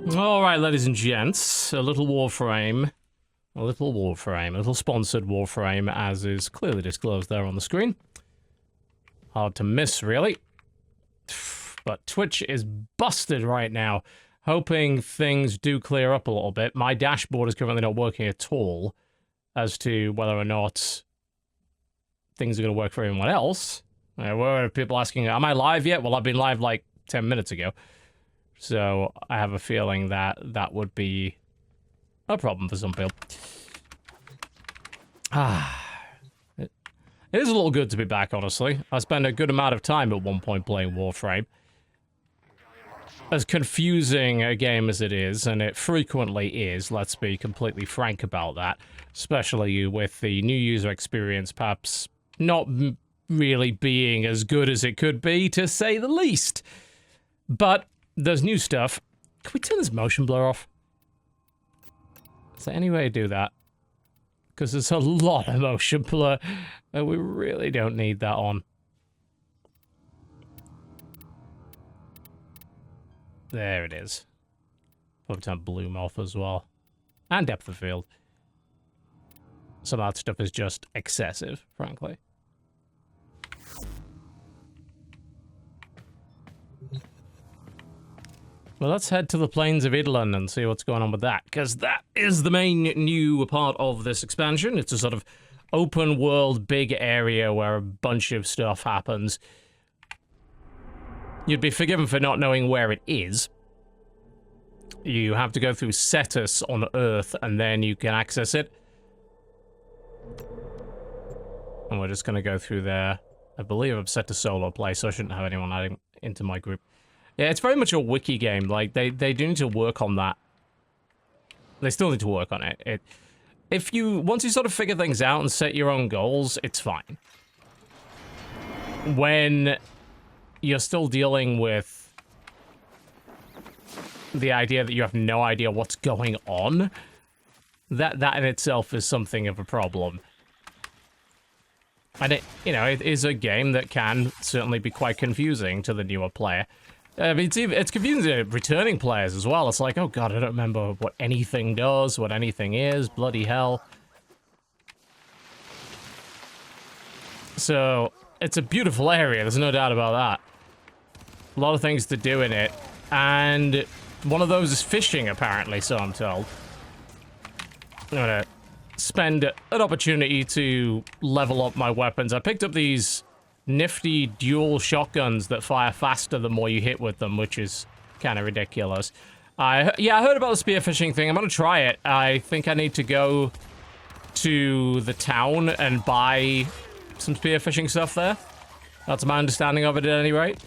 Alright, ladies and gents, a little Warframe. A little sponsored Warframe, as is clearly disclosed there on the screen. Hard to miss, really. But Twitch is busted right now. Hoping things do clear up a little bit. My dashboard is currently not working at all as to whether or not things are going to work for everyone else. Were people asking, am I live yet? Well, I've been live like 10 minutes ago. So I have a feeling that that would be a problem for some people. It is a little good to be back, honestly. I spent a good amount of time at one point playing Warframe. As confusing a game as it is, and it frequently is, let's be completely frank about that, especially with the new user experience perhaps not really being as good as it could be, to say the least. But there's new stuff. Can we turn this motion blur off? Is there any way to do that? Because there's a lot of motion blur, and we really don't need that on. There it is. Probably turn bloom off as well. And depth of field. Some of that stuff is just excessive, frankly. Well, let's head to the plains of Eidolon and see what's going on with that, because that is the main new part of this expansion. It's a sort of open world, big area where a bunch of stuff happens. You'd be forgiven for not knowing where it is. You have to go through Cetus on Earth, and then you can access it. And we're just going to go through there. I believe I've set to solo play, so I shouldn't have anyone adding into my group. Yeah, it's very much a wiki game. Like, they do need to work on that. They still need to work on it. Once you sort of figure things out and set your own goals, it's fine. When you're still dealing with the idea that you have no idea what's going on, that in itself is something of a problem. And it is a game that can certainly be quite confusing to the newer player. I mean, it's confusing to returning players as well. It's like, oh god, I don't remember what anything does, what anything is, bloody hell. So, it's a beautiful area, there's no doubt about that. A lot of things to do in it, and one of those is fishing, apparently, so I'm told. I'm gonna spend an opportunity to level up my weapons. I picked up these nifty dual shotguns that fire faster the more you hit with them, which is kind of ridiculous. I heard about the spearfishing thing. I'm gonna try it. I think I need to go to the town and buy some spearfishing stuff there. That's my understanding of it at any rate.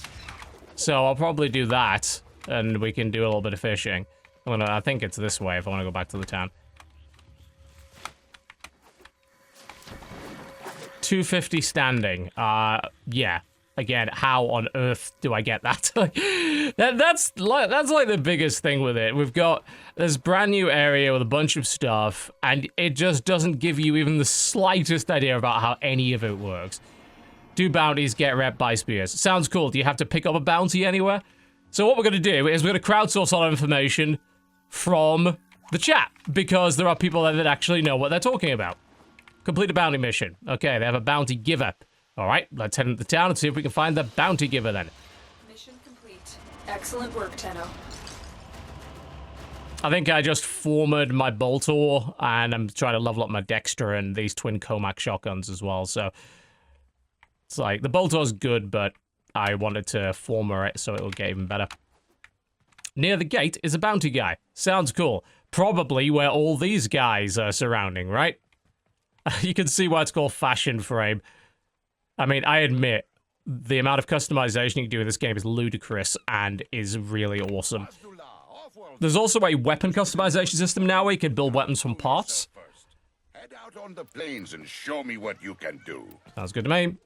So I'll probably do that, and we can do a little bit of fishing. I think it's this way if I want to go back to the town. 250 standing. Yeah. Again, how on earth do I get that? That's like the biggest thing with it. We've got this brand new area with a bunch of stuff, and it just doesn't give you even the slightest idea about how any of it works. Do bounties, get rep, buy spears. Sounds cool. Do you have to pick up a bounty anywhere? So what we're going to do is we're going to crowdsource all information from the chat, because there are people there that actually know what they're talking about. Complete a bounty mission. Okay, they have a bounty giver. All right, let's head into the town and see if we can find the bounty giver then. Mission complete. Excellent work, Tenno. I think I just formed my Boltor, and I'm trying to level up my Dexter and these twin Comac shotguns as well, so... It's like, the Boltor's good, but I wanted to former it so it will get even better. Near the gate is a bounty guy. Sounds cool. Probably where all these guys are surrounding, right? You can see why it's called Fashion Frame. I mean, I admit, the amount of customization you can do in this game is ludicrous and is really awesome. There's also a weapon customization system now where you can build weapons from parts. Head out on the plains and show me what you can do. Sounds good to me.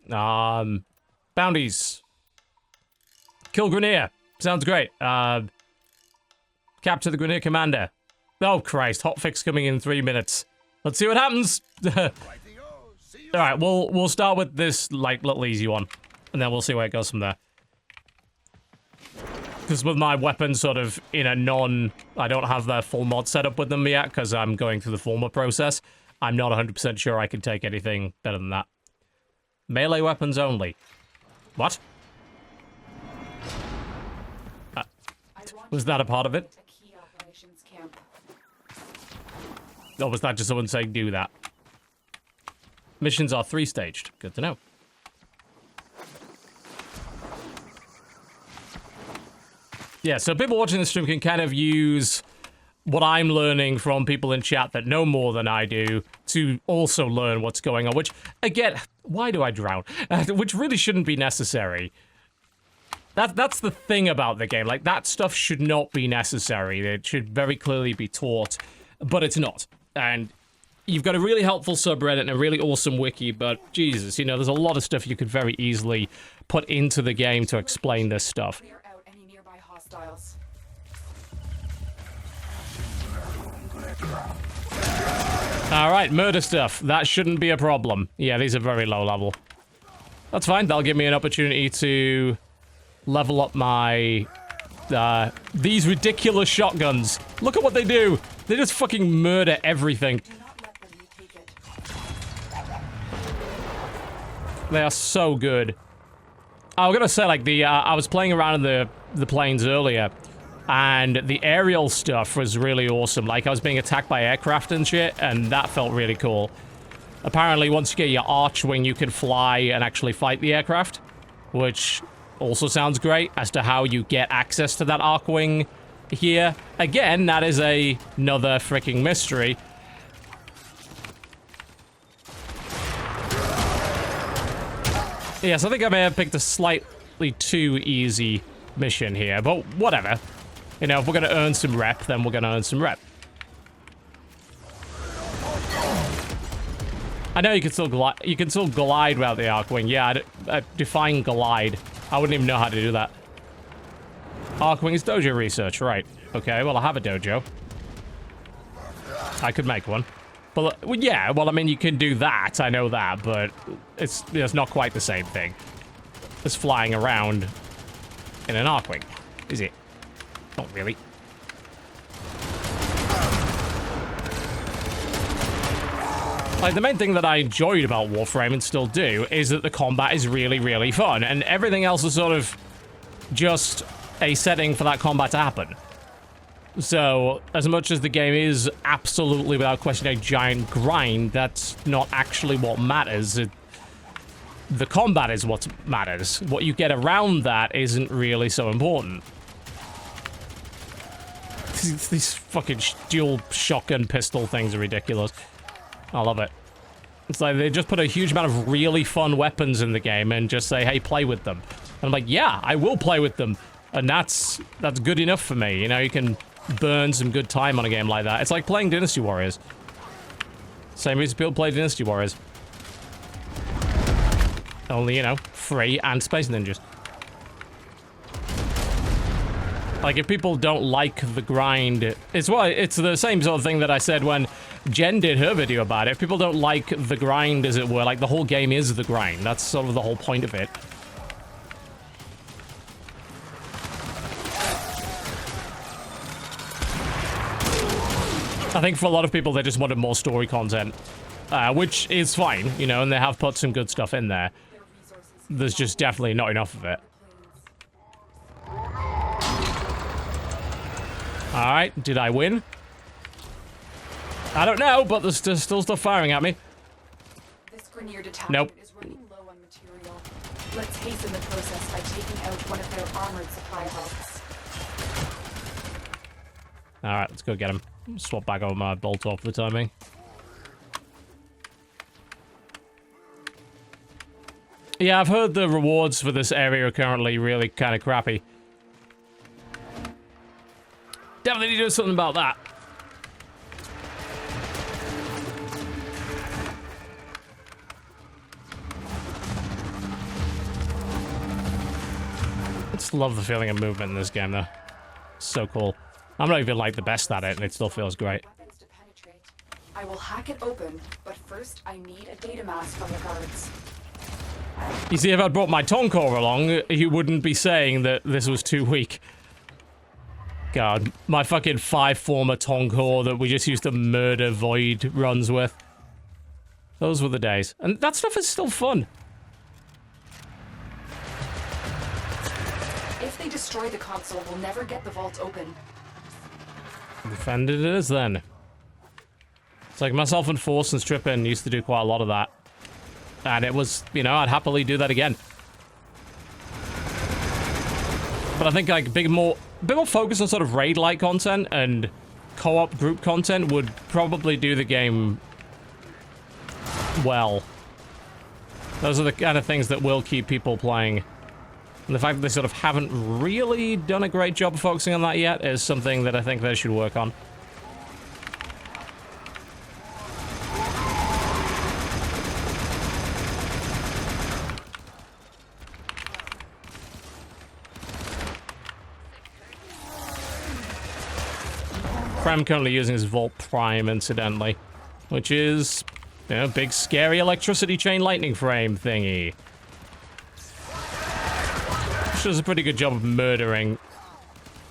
Bounties. Kill Grenier. Sounds great. Capture the Grenier commander. Oh Christ, hotfix coming in 3 minutes. Let's see what happens. Alright, we'll start with this, like, little easy one. And then we'll see where it goes from there. Because with my weapons sort of in a I don't have the full mod set up with them yet, because I'm going through the full mod process. I'm not 100% sure I can take anything better than that. Melee weapons only. What? Was that a part of it? Or was that just someone saying do that? Missions are 3-staged. Good to know. Yeah, so people watching the stream can kind of use what I'm learning from people in chat that know more than I do to also learn what's going on, which, again, why do I drown? Which really shouldn't be necessary. That's the thing about the game. Like, that stuff should not be necessary. It should very clearly be taught, but it's not. And you've got a really helpful subreddit and a really awesome wiki, but Jesus, you know, there's a lot of stuff you could very easily put into the game to explain this stuff. Alright, murder stuff. That shouldn't be a problem. Yeah, these are very low level. That's fine. That'll give me an opportunity to level up my... these ridiculous shotguns. Look at what they do. They just fucking murder everything. They are so good. I was gonna say, like, I was playing around in the planes earlier, and the aerial stuff was really awesome. Like, I was being attacked by aircraft and shit, and that felt really cool. Apparently, once you get your archwing, you can fly and actually fight the aircraft, which also sounds great as to how you get access to that archwing here. Again, that is another freaking mystery. Yes, I think I may have picked a slightly too easy mission here, but whatever. You know, if we're gonna earn some rep, then we're gonna earn some rep. I know you can still glide without the archwing. Yeah, define glide. I wouldn't even know how to do that. Archwing is dojo research, right? Okay, well I have a dojo. I could make one. But, yeah, well, I mean, you can do that, I know that, but it's not quite the same thing as flying around in an Archwing, is it? Not really. Like, the main thing that I enjoyed about Warframe, and still do, is that the combat is really, really fun, and everything else is sort of just a setting for that combat to happen. So, as much as the game is absolutely, without question, a giant grind, that's not actually what matters. The combat is what matters. What you get around that isn't really so important. These fucking dual shotgun pistol things are ridiculous. I love it. It's like they just put a huge amount of really fun weapons in the game and just say, hey, play with them. And I'm like, yeah, I will play with them. And that's good enough for me. You know, you can burn some good time on a game like that. It's like playing Dynasty Warriors. Same reason people play Dynasty Warriors. Only, you know, free and Space Ninjas. Like, if people don't like the grind, it's the same sort of thing that I said when Jen did her video about it. If people don't like the grind, as it were, like, the whole game is the grind. That's sort of the whole point of it. I think for a lot of people, they just wanted more story content, which is fine, you know, and they have put some good stuff in there. There's just definitely not enough of it. Alright, did I win? I don't know, but there's still stuff firing at me. This Grineer detachment Nope. is running low on material. Let's hasten the process by taking out one of their armored supply hulks. Alright, let's go get him. Swap back over my bolt off for the timing. Yeah, I've heard the rewards for this area are currently really kind of crappy. Definitely need to do something about that. I just love the feeling of movement in this game, though. So cool. I'm not even, like, the best at it, and it still feels great. I will hack it open, but first I need a data mask from the guards. You see, if I'd brought my Toncore along, he wouldn't be saying that this was too weak. God, my fucking 5 former Tonkor that we just used to murder Void runs with. Those were the days. And that stuff is still fun. If they destroy the console, we'll never get the vault open. Defended it is then. It's like myself and Force and Strippin used to do quite a lot of that. And it was, you know, I'd happily do that again. But I think like a bit more focus on sort of raid-like content and co-op group content would probably do the game well. Those are the kind of things that will keep people playing. And the fact that they sort of haven't really done a great job of focusing on that yet is something that I think they should work on. I'm currently using his Vault Prime, incidentally, which is, you know, big scary electricity chain lightning frame thingy. Which does a pretty good job of murdering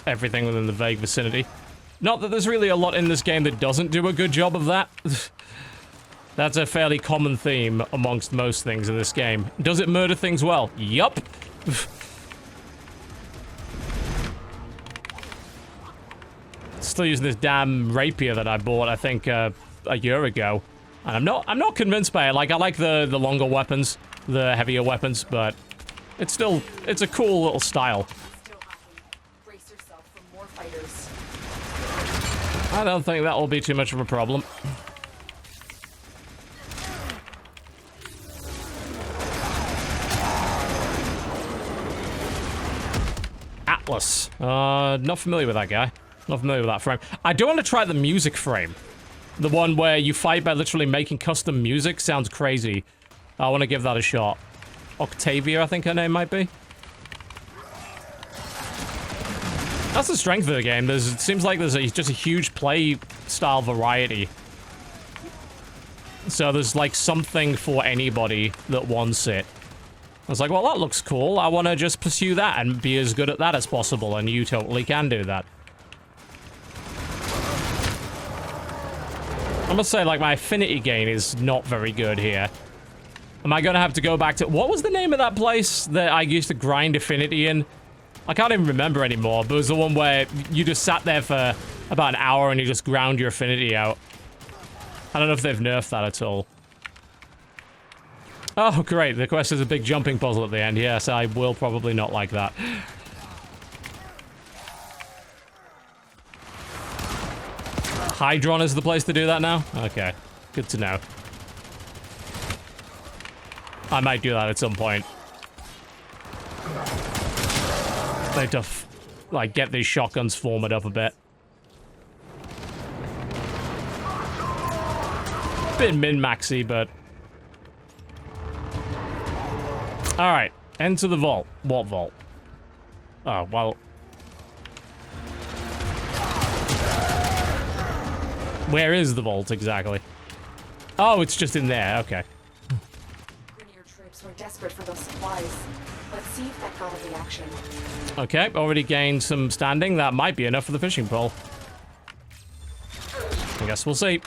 everything within the vague vicinity. Not that there's really a lot in this game that doesn't do a good job of that. That's a fairly common theme amongst most things in this game. Does it murder things well? Yup. Still using this damn rapier that I bought, I think, a year ago. And I'm not convinced by it. Like, I like the longer weapons, the heavier weapons, but it's a cool little style. Still hacking. Brace yourself for more fighters. I don't think that will be too much of a problem. Atlas. Not familiar with that guy. Not familiar with that frame. I do want to try the music frame. The one where you fight by literally making custom music. Sounds crazy. I want to give that a shot. Octavia, I think her name might be. That's the strength of the game. It seems like there's just a huge play style variety. So there's like something for anybody that wants it. I was like, well, that looks cool. I want to just pursue that and be as good at that as possible. And you totally can do that. I must say, like, my affinity gain is not very good here. Am I gonna have to go back to... What was the name of that place that I used to grind affinity in? I can't even remember anymore, but it was the one where you just sat there for about an hour and you just ground your affinity out. I don't know if they've nerfed that at all. Oh, great. The quest is a big jumping puzzle at the end. Yes, I will probably not like that. Hydron is the place to do that now? Okay. Good to know. I might do that at some point. I need to, like, get these shotguns formed up a bit. Bit min-maxy, but... Alright. Enter the vault. What vault? Oh, well... Where is the vault, exactly? Oh, it's just in there. Okay. Grineer troops were desperate for those supplies. Let's see if that got a reaction. Okay, already gained some standing. That might be enough for the fishing pole. I guess we'll see.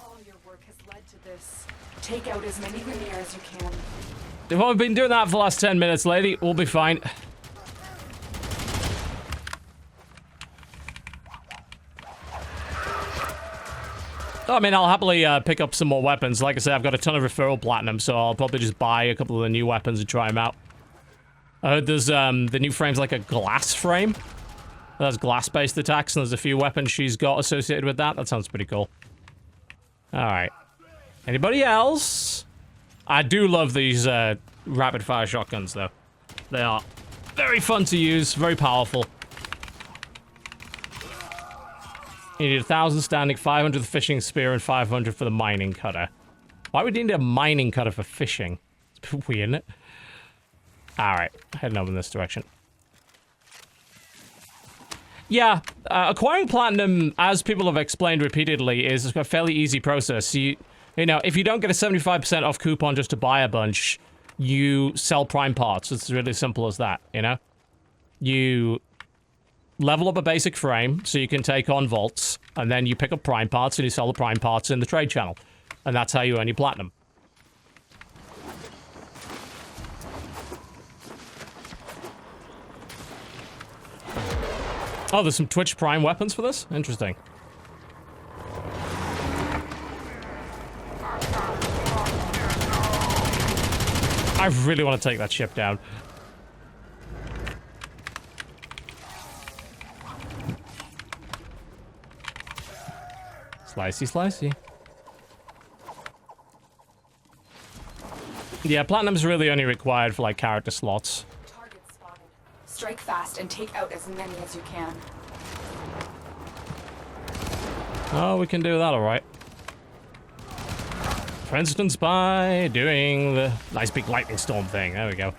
All your work has led to this. Take out as many Grineer as you can. If I've been doing that for the last 10 minutes, lady, we'll be fine. I mean, I'll happily pick up some more weapons. Like I said, I've got a ton of referral platinum, so I'll probably just buy a couple of the new weapons and try them out. I heard there's, the new frame's like a glass frame. That's glass-based attacks, and there's a few weapons she's got associated with that. That sounds pretty cool. Alright. Anybody else? I do love these, rapid-fire shotguns, though. They are very fun to use, very powerful. You need 1,000 standing, 500 for the fishing spear, and 500 for the mining cutter. Why would you need a mining cutter for fishing? It's a bit weird, isn't it? Alright, heading over in this direction. Yeah, acquiring platinum, as people have explained repeatedly, is a fairly easy process. You know, if you don't get a 75% off coupon just to buy a bunch, you sell prime parts. It's really simple as that, you know? You level up a basic frame so you can take on vaults, and then you pick up prime parts and you sell the prime parts in the trade channel. And that's how you earn your platinum. Oh, there's some Twitch Prime weapons for this? Interesting. I really want to take that ship down. Slicey, slicey. Yeah, platinum's really only required for, like, character slots. Target spotted. Strike fast and take out as many as you can. Oh, we can do that, alright. For instance, by doing the nice big lightning storm thing. There we go.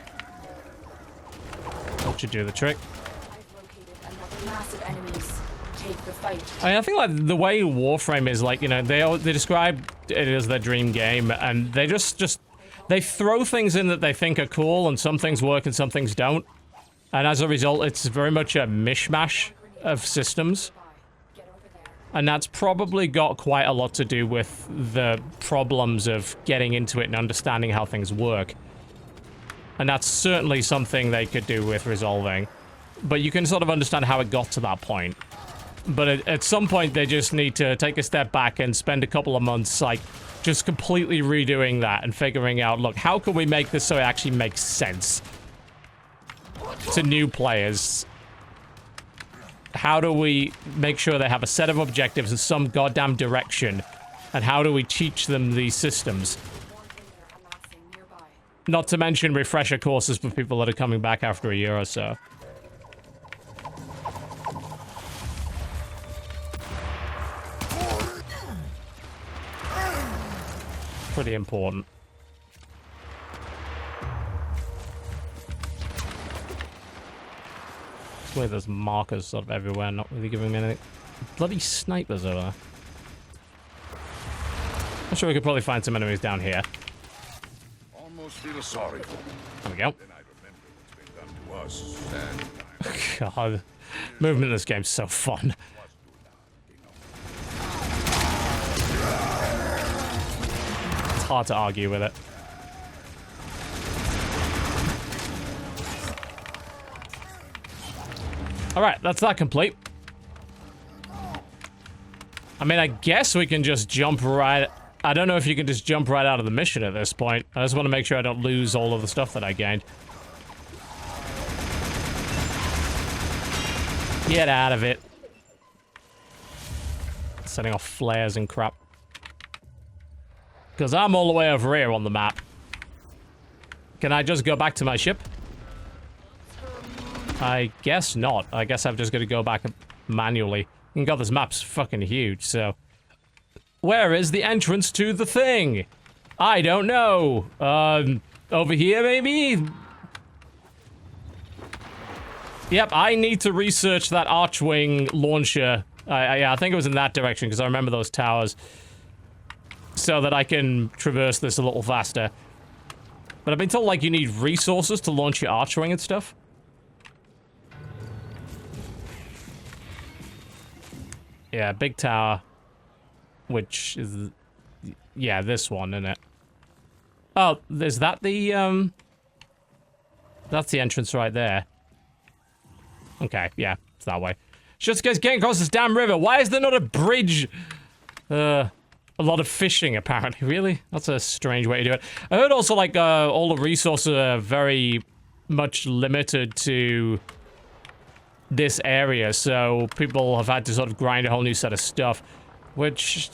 That should do the trick. I've located another massive enemies. Take the fight. I think, like, the way Warframe is, like, you know, they describe it as their dream game, and they just they throw things in that they think are cool, and some things work and some things don't. And as a result, it's very much a mishmash of systems. And that's probably got quite a lot to do with the problems of getting into it and understanding how things work. And that's certainly something they could do with resolving. But you can sort of understand how it got to that point. But at some point, they just need to take a step back and spend a couple of months, like, just completely redoing that and figuring out, look, how can we make this so it actually makes sense to new players? How do we make sure they have a set of objectives and some goddamn direction? And how do we teach them these systems? Not to mention refresher courses for people that are coming back after a year or so. Pretty important. It's weird there's markers sort of everywhere, not really giving me anything. Bloody snipers over there. I'm sure we could probably find some enemies down here. Almost feel sorry for them. There we go. Then I remember what's been done to us. And God. Movement in this game's so fun. It's hard to argue with it. Alright, that's that complete. I mean, I guess we can just jump right... I don't know if you can just jump right out of the mission at this point. I just want to make sure I don't lose all of the stuff that I gained. Get out of it. Setting off flares and crap. Because I'm all the way over here on the map. Can I just go back to my ship? I guess not. I guess I've just got to go back manually. And God, this map's fucking huge, so... Where is the entrance to the thing? I don't know. Over here, maybe? Yep, I need to research that Archwing launcher. Yeah, I think it was in that direction, because I remember those towers. So that I can traverse this a little faster. But I've been told, like, you need resources to launch your Archwing and stuff. Yeah, big tower. Which is... Yeah, this one, isn't it? Oh, is that the, That's the entrance right there. Okay, yeah, it's that way. Just guys getting across this damn river. Why is there not a bridge? A lot of fishing, apparently. Really? That's a strange way to do it. I heard also, like, all the resources are very much limited to this area, so people have had to sort of grind a whole new set of stuff, which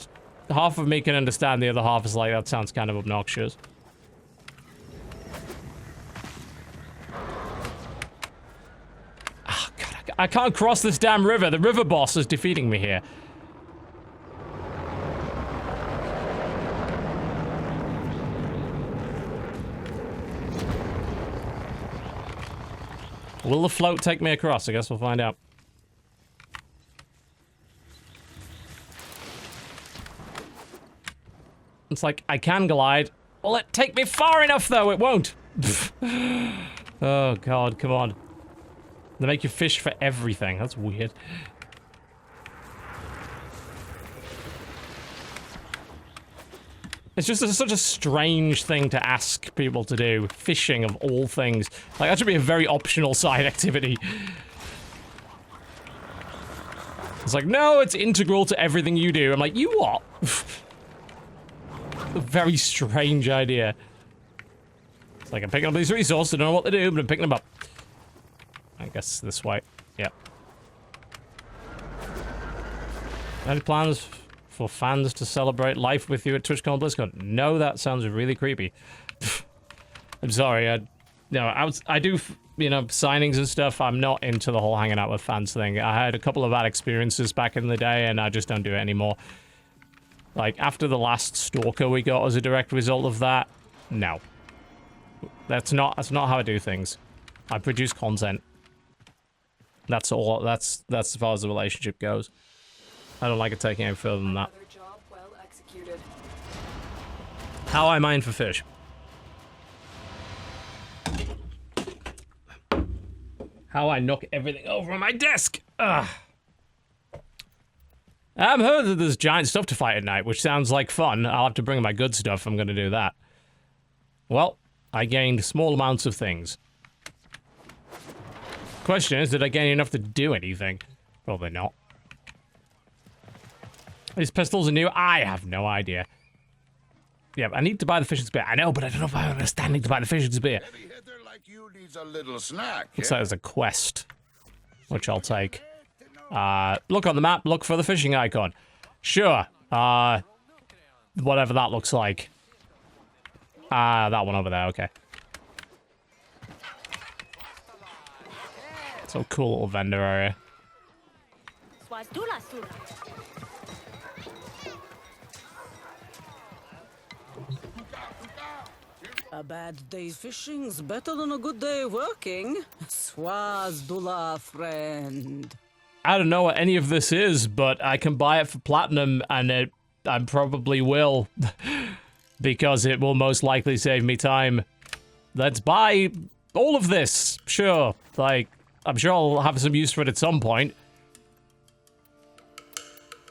half of me can understand, the other half is like, that sounds kind of obnoxious. Oh, God, I can't cross this damn river. The river boss is defeating me here. Will the float take me across? I guess we'll find out. It's like, I can glide. Will it take me far enough, though? It won't. Oh, God, come on. They make you fish for everything. That's weird. It's just such a strange thing to ask people to do. Fishing of all things. Like, that should be a very optional side activity. It's like, no, it's integral to everything you do. I'm like, you what? A very strange idea. It's like, I'm picking up these resources, I don't know what to do, but I'm picking them up. I guess this way. Yep. Any plans for fans to celebrate life with you at TwitchCon BlizzCon? No, that sounds really creepy. I'm sorry, I do, you know, signings and stuff. I'm not into the whole hanging out with fans thing. I had a couple of bad experiences back in the day, and I just don't do it anymore. Like, after the last Stalker we got as a direct result of that, no. That's not how I do things. I produce content. That's all, that's as far as the relationship goes. I don't like it taking any further than that. Another job well executed. How I mine for fish. How I knock everything over on my desk. Ugh. I've heard that there's giant stuff to fight at night, which sounds like fun. I'll have to bring my good stuff if I'm going to do that. Well, I gained small amounts of things. Question is, did I gain enough to do anything? Probably not. These pistols are new? I have no idea. Yeah, I need to buy the fishing spear. I know, but I don't know if I have standing to buy the fishing spear. Heavy hitter like you needs a little snack. Looks like there's a quest, which I'll take. Look on the map, look for the fishing icon. Sure. Whatever that looks like. That one over there, okay. So cool little vendor area. A bad day's fishing's better than a good day working. Swazdula, friend. I don't know what any of this is, but I can buy it for platinum, and I probably will. Because it will most likely save me time. Let's buy all of this, sure. Like, I'm sure I'll have some use for it at some point.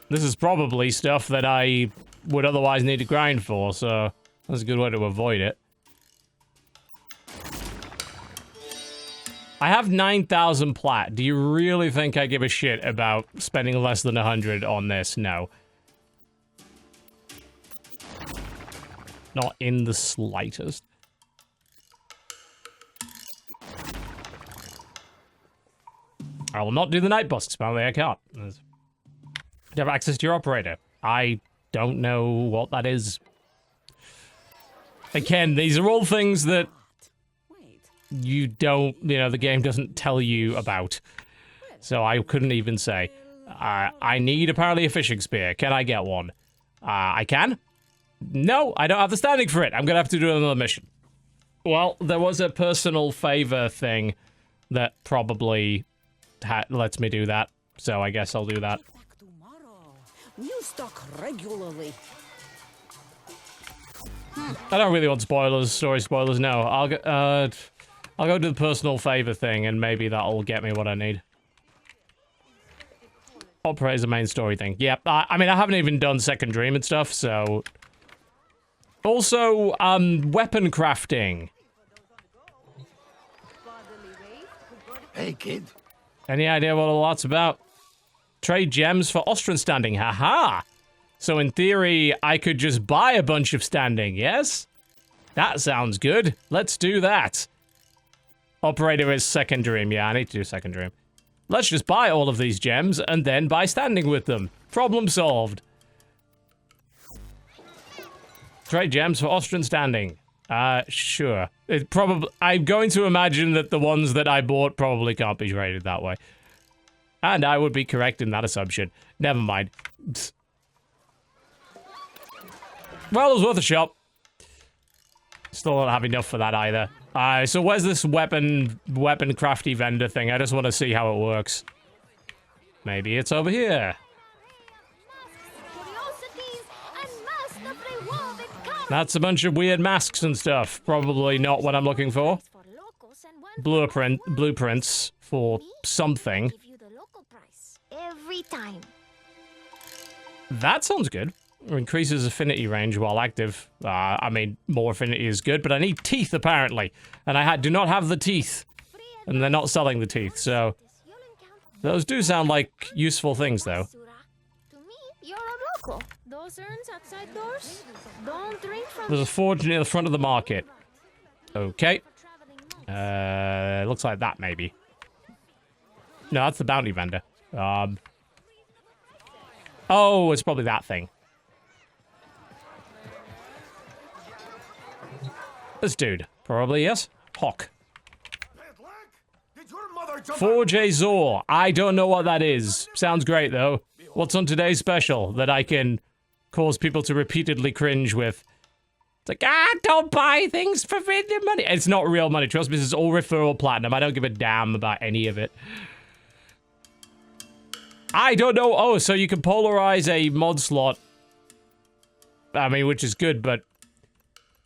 This is probably stuff that I would otherwise need to grind for, so that's a good way to avoid it. I have 9,000 plat. Do you really think I give a shit about spending less than 100 on this? No. Not in the slightest. I will not do the night busks, apparently I can't. You have access to your operator. I don't know what that is. Again, these are all things that you don't, you know, the game doesn't tell you about. So I couldn't even say. I need apparently a fishing spear. Can I get one? I can? No, I don't have the standing for it. I'm gonna have to do another mission. Well, there was a personal favor thing that probably lets me do that. So I guess I'll do that. New stock regularly. I don't really want spoilers, story spoilers, no. I'll go do the personal favor thing, and maybe that'll get me what I need. Operator's the main story thing. Yep, I mean, I haven't even done Second Dream and stuff, so... Also, weapon crafting. Hey, kid. Any idea what all that's about? Trade gems for Austrian standing, haha! So in theory, I could just buy a bunch of standing, yes? That sounds good. Let's do that. Operator is Second Dream. Yeah, I need to do Second Dream. Let's just buy all of these gems and then buy standing with them. Problem solved. Trade gems for Austrian standing. Sure. I'm going to imagine that the ones that I bought probably can't be traded that way. And I would be correct in that assumption. Never mind. Well, it was worth a shot. Still don't have enough for that either. So where's this weapon crafty vendor thing? I just want to see how it works. Maybe it's over here. That's a bunch of weird masks and stuff. Probably not what I'm looking for. blueprints for something. Give you the local price every time. That sounds good. Increases affinity range while active. I mean, more affinity is good, but I need teeth apparently, and I do not have the teeth, and they're not selling the teeth. So those do sound like useful things, though. To me, you're a local. Those urns outside doors. Don't drink from. There's a forge near the front of the market. Okay. Looks like that maybe. No, that's the bounty vendor. Oh, it's probably that thing. This dude. Probably, yes. Hawk. Forge Azor. I don't know what that is. Sounds great, though. What's on today's special that I can cause people to repeatedly cringe with? It's like, don't buy things for vending money. It's not real money. Trust me, this is all referral platinum. I don't give a damn about any of it. I don't know. Oh, so you can polarize a mod slot. I mean, which is good, but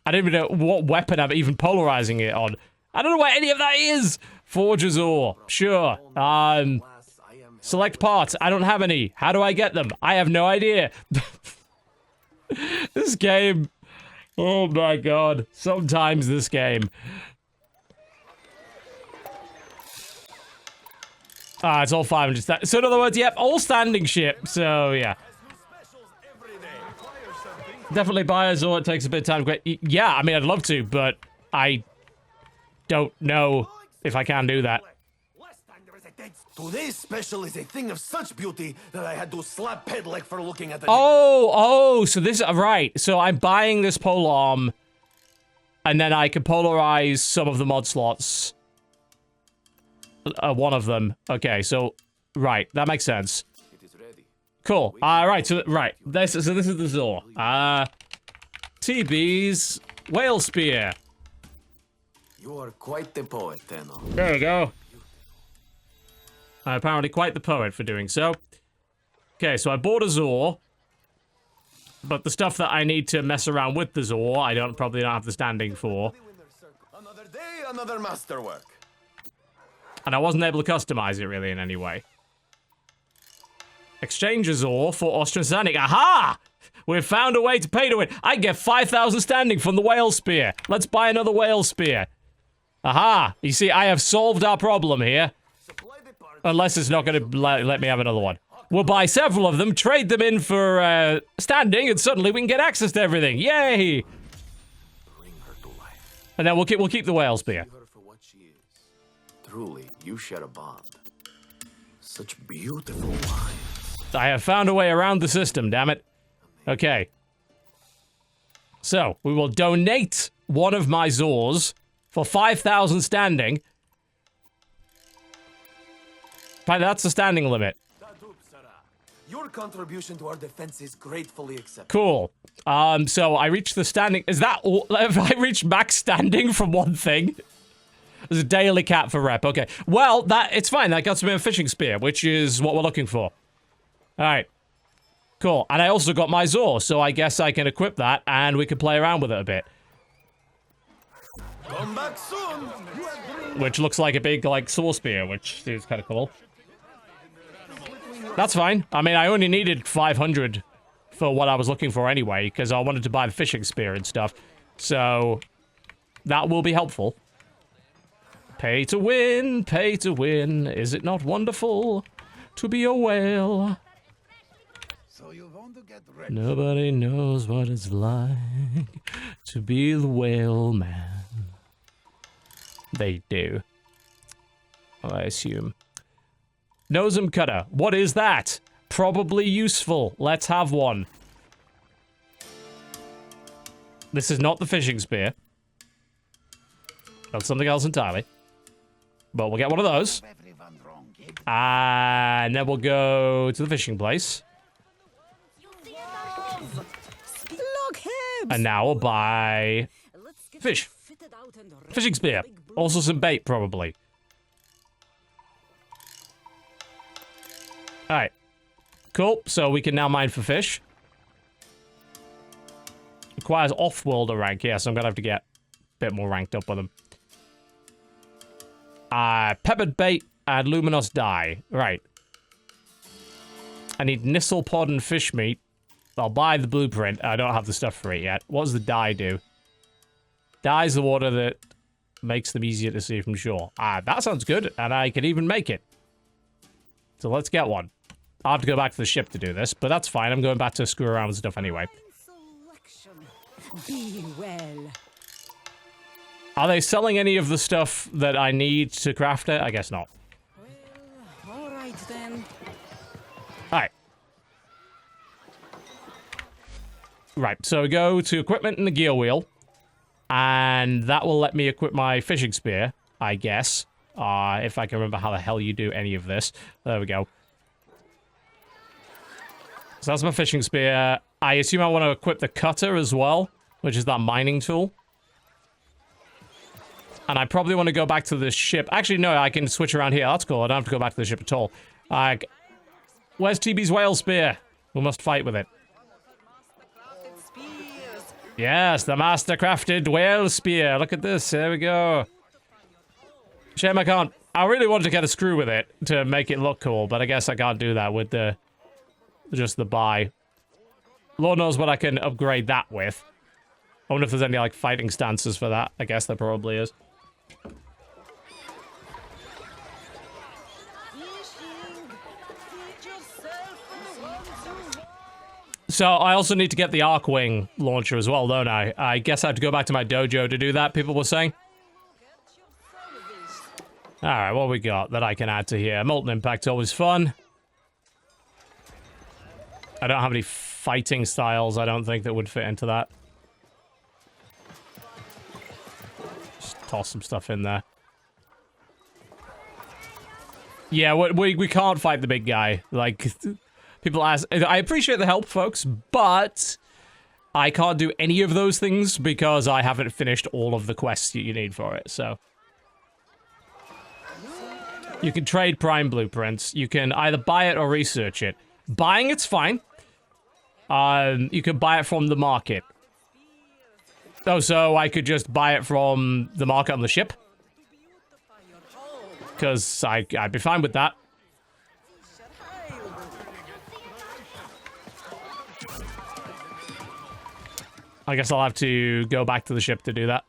I don't even know what weapon I'm even polarizing it on. I don't know what any of that is. Forge Azor. Sure. Select parts. I don't have any. How do I get them? I have no idea. This game. Oh my god. Sometimes this game. It's all 500. So in other words, yep, all standing ship. So yeah. Definitely buy Azor. It takes a bit of time to get. Yeah, I mean, I'd love to, but I don't know if I can do that. Today's special is a thing of such beauty that I had to slap Pedleg for looking at the. So this, right. So I'm buying this polearm, and then I can polarize some of the mod slots. One of them. Okay, so, right, that makes sense. It is ready. Cool. Right, so, right. This is the Zor. TB's Whale Spear. You are quite the poet, Tenno. There we go. Apparently quite the poet for doing so. Okay, so I bought a Zor. But the stuff that I need to mess around with the Zor, I probably don't have the standing for. Another day, another masterwork. And I wasn't able to customize it really in any way. Exchange Azor for Austrian standing. Aha! We've found a way to pay to win. I get 5,000 standing from the Whale Spear. Let's buy another Whale Spear. Aha! You see, I have solved our problem here. Unless it's not going to let me have another one. We'll buy several of them, trade them in for standing, and suddenly we can get access to everything. Yay! Bring her to life. And then we'll keep the Whale Spear. See her for what she is. Truly, you share a bond. Such beautiful lines. I have found a way around the system, damn it. Okay. So, we will donate one of my Zors for 5,000 standing. That's the standing limit. Your contribution to our defense is gratefully accepted. Cool. So I reached the standing. Is that all? Have I reached max standing from one thing? There's a daily cap for rep. Okay. Well, it's fine. That got me a fishing spear, which is what we're looking for. All right. Cool. And I also got my Zor, so I guess I can equip that and we can play around with it a bit. Come back soon. Which looks like a big, like, saw spear, which is kind of cool. That's fine. I mean, I only needed 500 for what I was looking for anyway, because I wanted to buy the fishing spear and stuff. So, that will be helpful. Pay to win, pay to win. Is it not wonderful to be a whale? So you want to get ready. Nobody knows what it's like to be the whale man. They do. I assume. Nosem cutter. What is that? Probably useful. Let's have one. This is not the fishing spear. That's something else entirely. But we'll get one of those. And then we'll go to the fishing place. And now we'll buy fish. Fishing spear. Also some bait, probably. Alright. Cool. So we can now mine for fish. Requires off-worlder rank. Yeah, so I'm gonna have to get a bit more ranked up with them. Peppered bait and luminous dye. Right. I need Nissel pod and fish meat. I'll buy the blueprint. I don't have the stuff for it yet. What does the dye do? Dye's the water that makes them easier to see from shore. That sounds good, and I can even make it. So let's get one. I'll have to go back to the ship to do this, but that's fine. I'm going back to screw around with stuff anyway. Be well. Are they selling any of the stuff that I need to craft it? I guess not. Well, all right then. Alright. Right, so go to equipment and the gear wheel. And that will let me equip my fishing spear, I guess. If I can remember how the hell you do any of this. There we go. So that's my fishing spear. I assume I want to equip the cutter as well, which is that mining tool. And I probably want to go back to the ship. Actually, no, I can switch around here. That's cool. I don't have to go back to the ship at all. Where's TB's whale spear? We must fight with it. Yes, the master-crafted whale spear. Look at this. There we go. Shame I can't. I really wanted to get a screw with it to make it look cool, but I guess I can't do that with the just the buy. Lord knows what I can upgrade that with. I wonder if there's any, like, fighting stances for that. I guess there probably is. So, I also need to get the Arcwing launcher as well, don't I? I guess I have to go back to my dojo to do that, people were saying. Alright, what we got that I can add to here? Molten Impact, always fun. I don't have any fighting styles, I don't think, that would fit into that. Just toss some stuff in there. Yeah, we can't fight the big guy. Like, people ask... I appreciate the help, folks, but I can't do any of those things because I haven't finished all of the quests you need for it, so... You can trade Prime Blueprints. You can either buy it or research it. Buying it's fine. You can buy it from the market. Oh, so I could just buy it from the market on the ship? Because I'd be fine with that. I guess I'll have to go back to the ship to do that.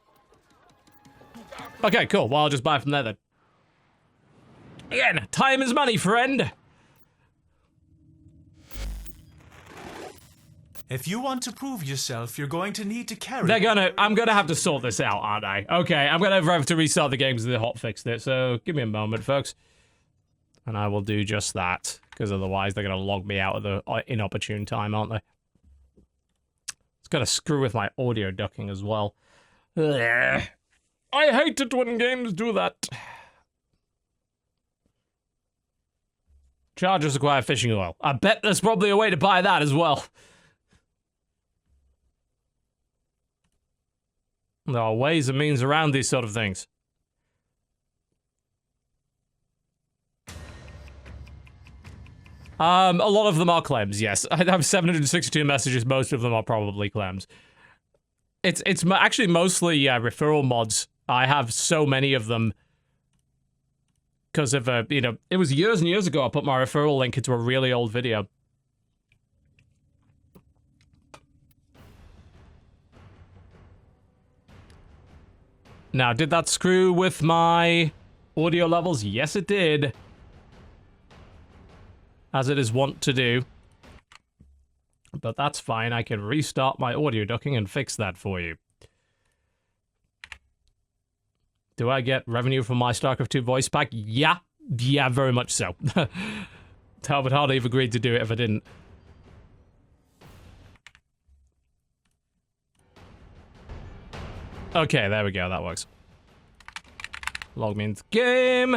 Okay, cool. Well, I'll just buy it from there then. Again, time is money, friend. If you want to prove yourself, you're going to need to carry... I'm gonna have to sort this out, aren't I? Okay, I'm gonna have to restart the game because they hotfixed it, so give me a moment, folks. And I will do just that, because otherwise they're gonna log me out at the inopportune time, aren't they? It's gotta screw with my audio ducking as well. Ugh. I hate it when games do that. Chargers require fishing oil. I bet there's probably a way to buy that as well. There are ways and means around these sort of things. A lot of them are claims, yes. I have 762 messages, most of them are probably claims. It's actually mostly referral mods. I have so many of them. Because of, you know, it was years and years ago I put my referral link into a really old video. Now, did that screw with my audio levels? Yes, it did. As it is wont to do. But that's fine, I can restart my audio ducking and fix that for you. Do I get revenue from my StarCraft 2 voice pack? Yeah. Yeah, very much so. I would hardly have agreed to do it if I didn't. Okay, there we go, that works. Log me into the game.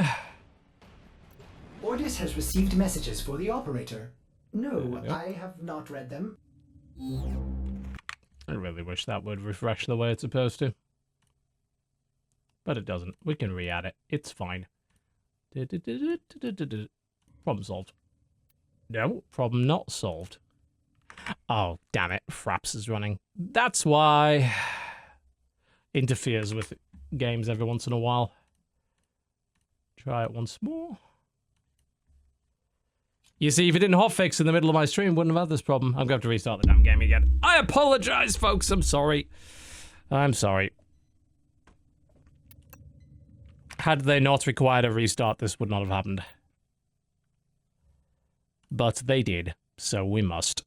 Ordis has received messages for the operator. No, I have not read them. I really wish that would refresh the way it's supposed to. But it doesn't. We can re-add it. It's fine. Problem solved. No, problem not solved. Oh, damn it. Fraps is running. That's why... interferes with games every once in a while. Try it once more. You see, if you didn't hotfix in the middle of my stream, wouldn't have had this problem. I'm going to have to restart the damn game again. I apologize, folks. I'm sorry. I'm sorry. Had they not required a restart, this would not have happened. But they did, so we must.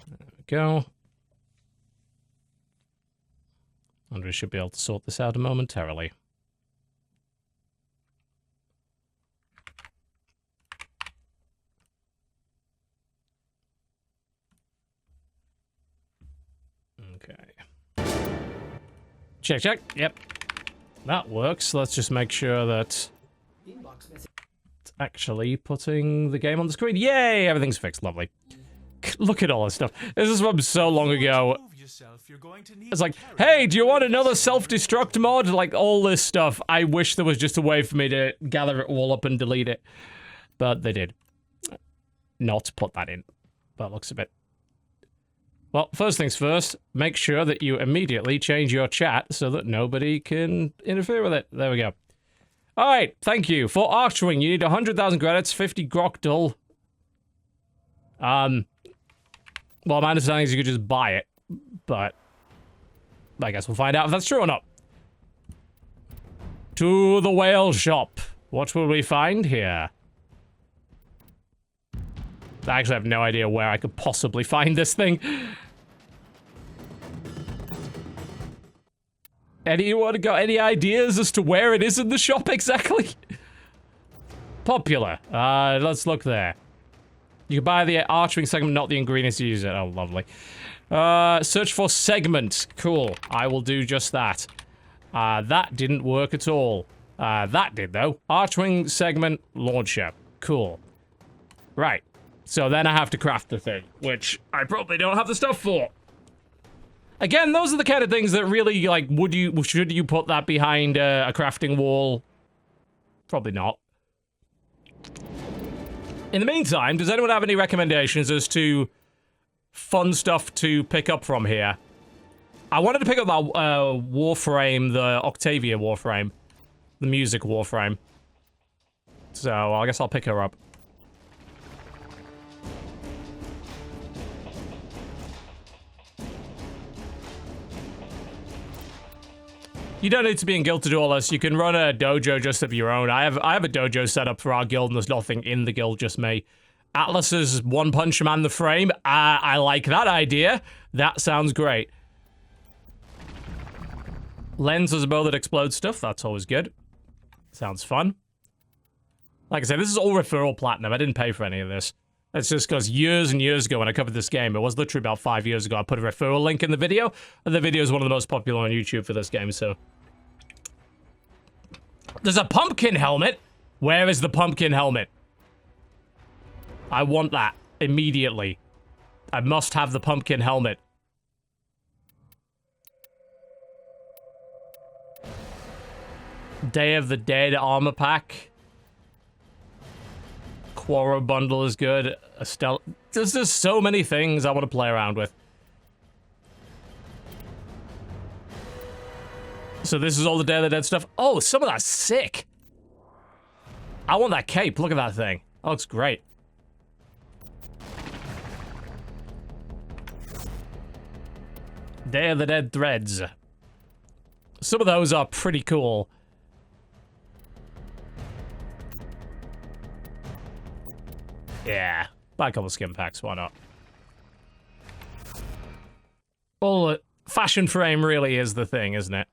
There we go. And we should be able to sort this out momentarily. Okay. Check, check. Yep. That works. Let's just make sure that it's actually putting the game on the screen. Yay! Everything's fixed. Lovely. Look at all this stuff. This is from so long ago. It's like, hey, do you want another self-destruct mod? Like, all this stuff. I wish there was just a way for me to gather it all up and delete it. But they did. Not put that in. That looks a bit... Well, first things first, make sure that you immediately change your chat so that nobody can interfere with it. There we go. Alright, thank you. For archering, you need 100,000 credits, 50 grok dull. Well, my understanding is you could just buy it, but I guess we'll find out if that's true or not. To the whale shop. What will we find here? I actually have no idea where I could possibly find this thing. Anyone got any ideas as to where it is in the shop exactly? Popular. Let's look there. You can buy the archering segment, not the ingredients you use it. Oh, lovely. Search for segment. Cool. I will do just that. That didn't work at all. That did, though. Archering segment launcher. Cool. Right. So then I have to craft the thing, which I probably don't have the stuff for. Again, those are the kind of things that really, like, should you put that behind a crafting wall? Probably not. In the meantime, does anyone have any recommendations as to fun stuff to pick up from here? I wanted to pick up that Warframe, the Octavia Warframe. The music Warframe. So I guess I'll pick her up. You don't need to be in guild to do all this. You can run a dojo just of your own. I have a dojo set up for our guild, and there's nothing in the guild, just me. Atlas's One Punch Man the frame. I like that idea. That sounds great. Lens is a bow that explodes stuff. That's always good. Sounds fun. Like I said, this is all referral platinum. I didn't pay for any of this. It's just because years and years ago when I covered this game, it was literally about 5 years ago, I put a referral link in the video, and the video is one of the most popular on YouTube for this game, so... There's a pumpkin helmet? Where is the pumpkin helmet? I want that immediately. I must have the pumpkin helmet. Day of the Dead armor pack. Quoro bundle is good. There's just so many things I want to play around with. So this is all the Day of the Dead stuff. Oh, some of that's sick. I want that cape. Look at that thing. That looks great. Day of the Dead threads. Some of those are pretty cool. Yeah, buy a couple skin packs, why not? Well, fashion frame really is the thing, isn't it?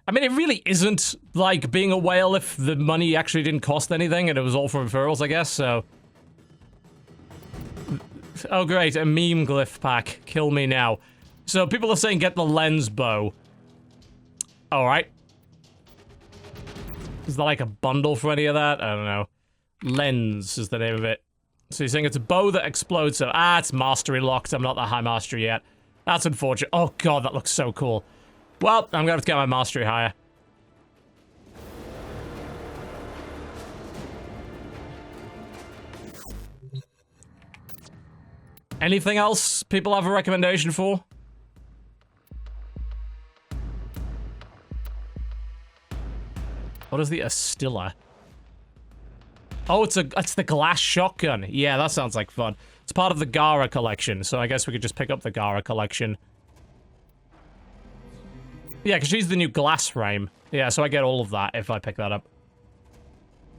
I mean, it really isn't like being a whale if the money actually didn't cost anything and it was all from referrals, I guess, so... Oh great, a meme glyph pack. Kill me now. So people are saying get the lens bow. Alright. Is there like a bundle for any of that? I don't know. Lens is the name of it. So you're saying it's a bow that explodes, so... it's mastery locked. I'm not that high mastery yet. That's unfortunate. Oh god, that looks so cool. Well, I'm gonna have to get my mastery higher. Anything else people have a recommendation for? What is the Astilla? Oh, it's the glass shotgun. Yeah, that sounds like fun. It's part of the Gara collection, so I guess we could just pick up the Gara collection. Yeah, because she's the new glass frame. Yeah, so I get all of that if I pick that up.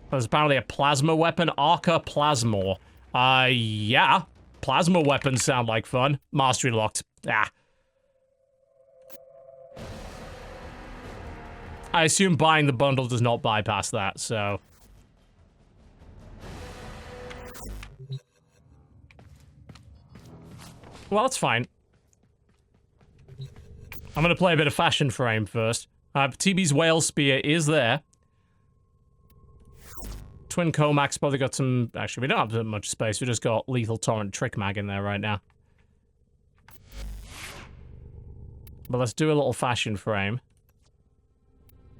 There's apparently a plasma weapon, Arca Plasmor. Yeah. Plasma weapons sound like fun. Mastery locked. Ah. I assume buying the bundle does not bypass that, so... Well, that's fine. I'm gonna play a bit of Fashion Frame first. TB's Whale Spear is there. Twin Comax probably got some... Actually, we don't have that much space. We just got Lethal Torrent Trick Mag in there right now. But let's do a little Fashion Frame.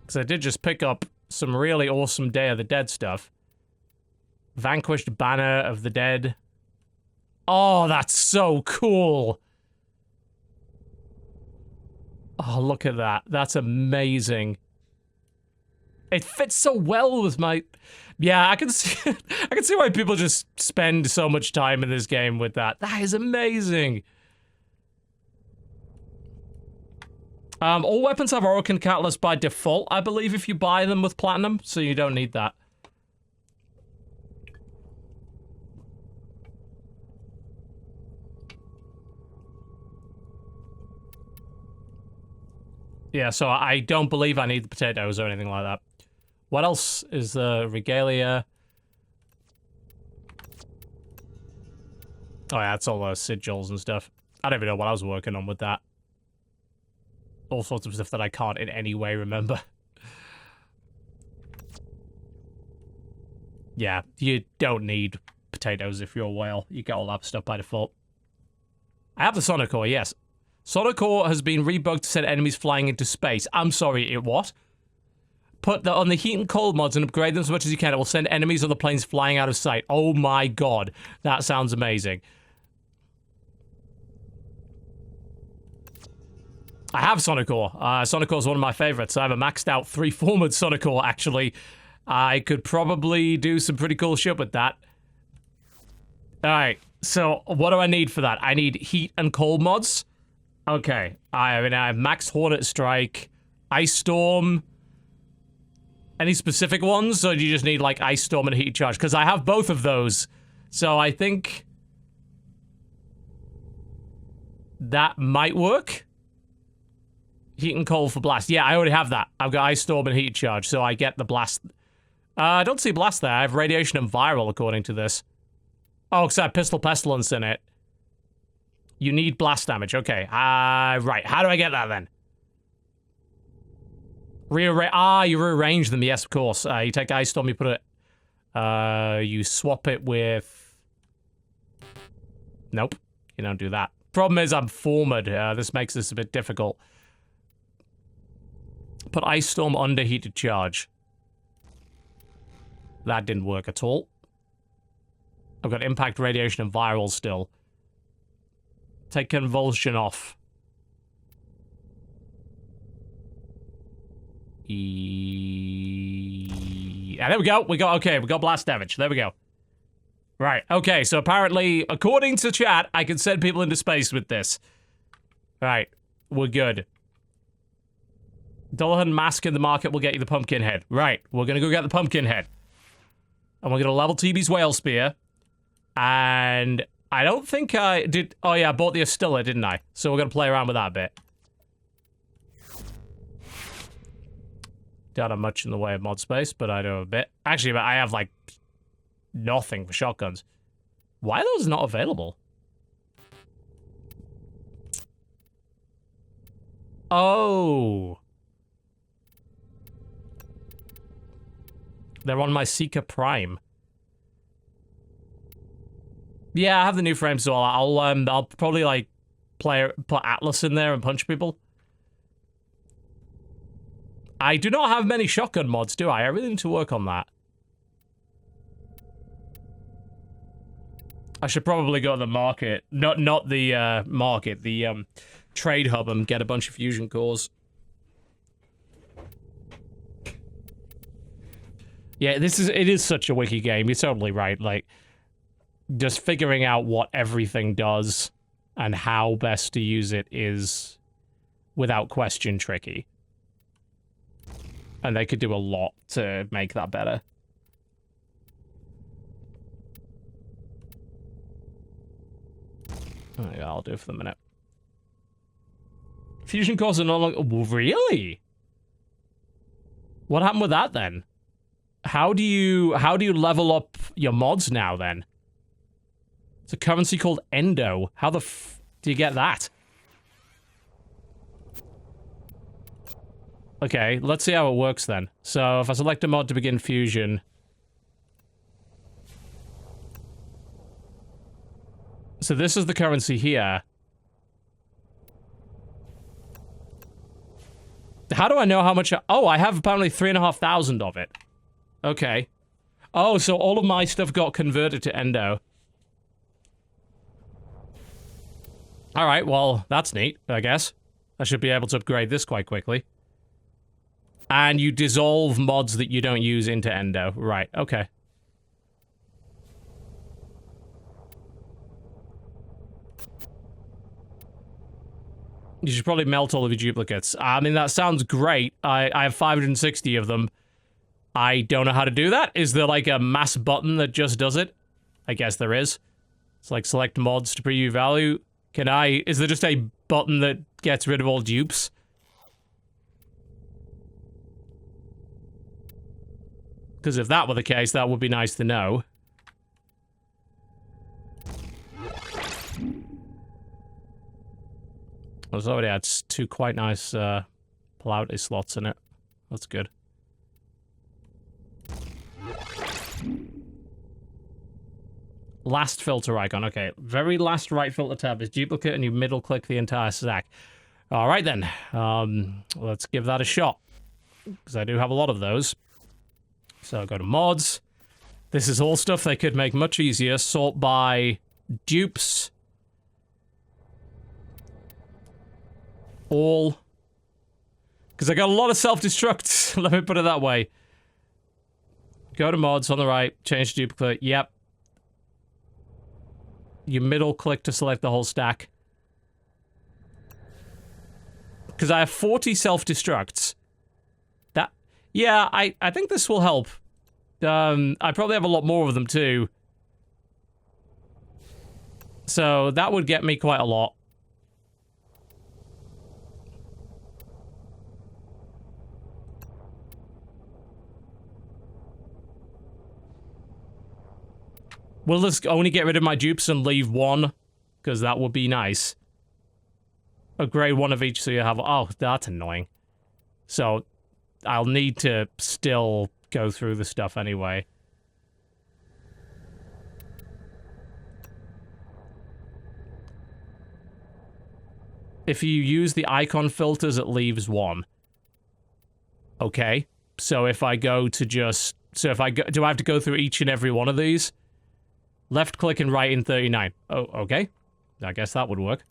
Because I did just pick up some really awesome Day of the Dead stuff. Vanquished Banner of the Dead. Oh, that's so cool! Oh, look at that. That's amazing. It fits so well with my... Yeah, I can see I can see why people just spend so much time in this game with that. That is amazing. All weapons have Orokin Catalyst by default, I believe, if you buy them with Platinum, so you don't need that. Yeah, so I don't believe I need the potatoes or anything like that. What else is the Regalia? Oh yeah, that's all those sigils and stuff. I don't even know what I was working on with that. All sorts of stuff that I can't in any way remember. Yeah, you don't need potatoes if you're a whale. You get all that stuff by default. I have the Sonic Core, yes. Sonic Core has been rebugged to send enemies flying into space. I'm sorry, it what? Put that on the heat and cold mods and upgrade them as much as you can. It will send enemies on the planes flying out of sight. Oh my god. That sounds amazing. I have Sonic Core. Sonic Core is one of my favorites. I have a maxed out 3-forward Sonic Core, actually. I could probably do some pretty cool shit with that. Alright, so what do I need for that? I need heat and cold mods. Okay, I have Max Hornet Strike, Ice Storm. Any specific ones, or do you just need, like, Ice Storm and Heat Charge? Because I have both of those, so I think that might work. Heat and Cold for Blast. Yeah, I already have that. I've got Ice Storm and Heat Charge, so I get the Blast. I don't see Blast there. I have Radiation and Viral, according to this. Oh, because I have Pistol Pestilence in it. You need Blast damage. Okay, right. How do I get that, then? You rearrange them, yes, of course. You take Ice Storm, you put it... you swap it with... Nope, you don't do that. Problem is, I'm forward. This makes this a bit difficult. Put Ice Storm under Heated Charge. That didn't work at all. I've got Impact, Radiation, and Viral still. Take Convulsion off. Yeah, there we go. We got blast damage. There we go. Right, okay, so apparently, according to chat, I can send people into space with this. Right, we're good. Dullahan Mask in the market will get you the pumpkin head. Right, we're gonna go get the pumpkin head. And we're gonna level TB's Whale Spear. And I don't think I did... Oh yeah, I bought the Astilla, didn't I? So we're gonna play around with that a bit. Don't have much in the way of mod space, but I know a bit. Actually, I have, like, nothing for shotguns. Why are those not available? Oh. They're on my Seeker Prime. Yeah, I have the new frame, so I'll probably, like, put Atlas in there and punch people. I do not have many shotgun mods, do I? I really need to work on that. I should probably go to the market. Not the market, the trade hub, and get a bunch of fusion cores. Yeah, it is such a wiki game. You're totally right. Like, just figuring out what everything does and how best to use it is, without question, tricky. And they could do a lot to make that better. Oh, yeah, I'll do it for the minute. Fusion cores are no longer... Really? What happened with that then? How do you level up your mods now then? It's a currency called Endo. How the f do you get that? Okay, let's see how it works then. So if I select a mod to begin fusion. So this is the currency here. How do I know how much? Oh, I have apparently 3,500 of it. Okay. Oh, so all of my stuff got converted to Endo. Alright, well, that's neat, I guess. I should be able to upgrade this quite quickly. And you dissolve mods that you don't use into Endo. Right, okay. You should probably melt all of your duplicates. I mean, that sounds great. I have 560 of them. I don't know how to do that. Is there like a mass button that just does it? I guess there is. It's like select mods to preview value. Is there just a button that gets rid of all dupes? Because if that were the case, that would be nice to know. It's already had two quite nice polarity slots in it. That's good. Last filter icon. Okay, very last right filter tab is duplicate, and you middle click the entire stack. All right then, let's give that a shot, because I do have a lot of those. So go to mods. This is all stuff they could make much easier. Sort by dupes. All. Because I got a lot of self-destructs. Let me put it that way. Go to mods on the right. Change to duplicate. Yep. You middle click to select the whole stack. Because I have 40 self-destructs. Yeah, I think this will help. I probably have a lot more of them too. So that would get me quite a lot. Will this only get rid of my dupes and leave one? Because that would be nice. Upgrade one of each so you have... Oh, that's annoying. So, I'll need to still go through the stuff anyway. If you use the icon filters, it leaves one. Okay. So if I go to just... So if I go... Do I have to go through each and every one of these? Left click and right in 39. Oh, okay. I guess that would work.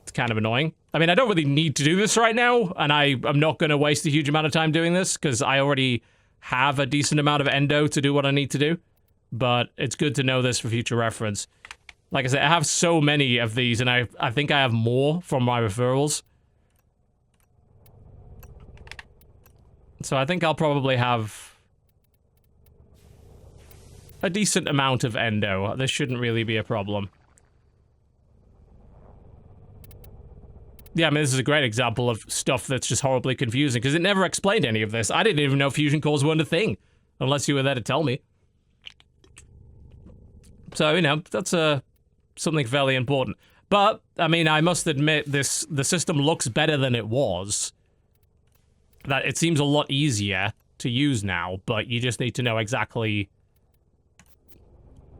It's kind of annoying. I mean, I don't really need to do this right now, and I'm not going to waste a huge amount of time doing this, because I already have a decent amount of endo to do what I need to do. But it's good to know this for future reference. Like I said, I have so many of these, and I think I have more from my referrals. So I think I'll probably have a decent amount of endo. This shouldn't really be a problem. Yeah, I mean, this is a great example of stuff that's just horribly confusing, because it never explained any of this. I didn't even know fusion cores weren't a thing, unless you were there to tell me. So, you know, that's something fairly important. But, I mean, I must admit, the system looks better than it was. That it seems a lot easier to use now, but you just need to know exactly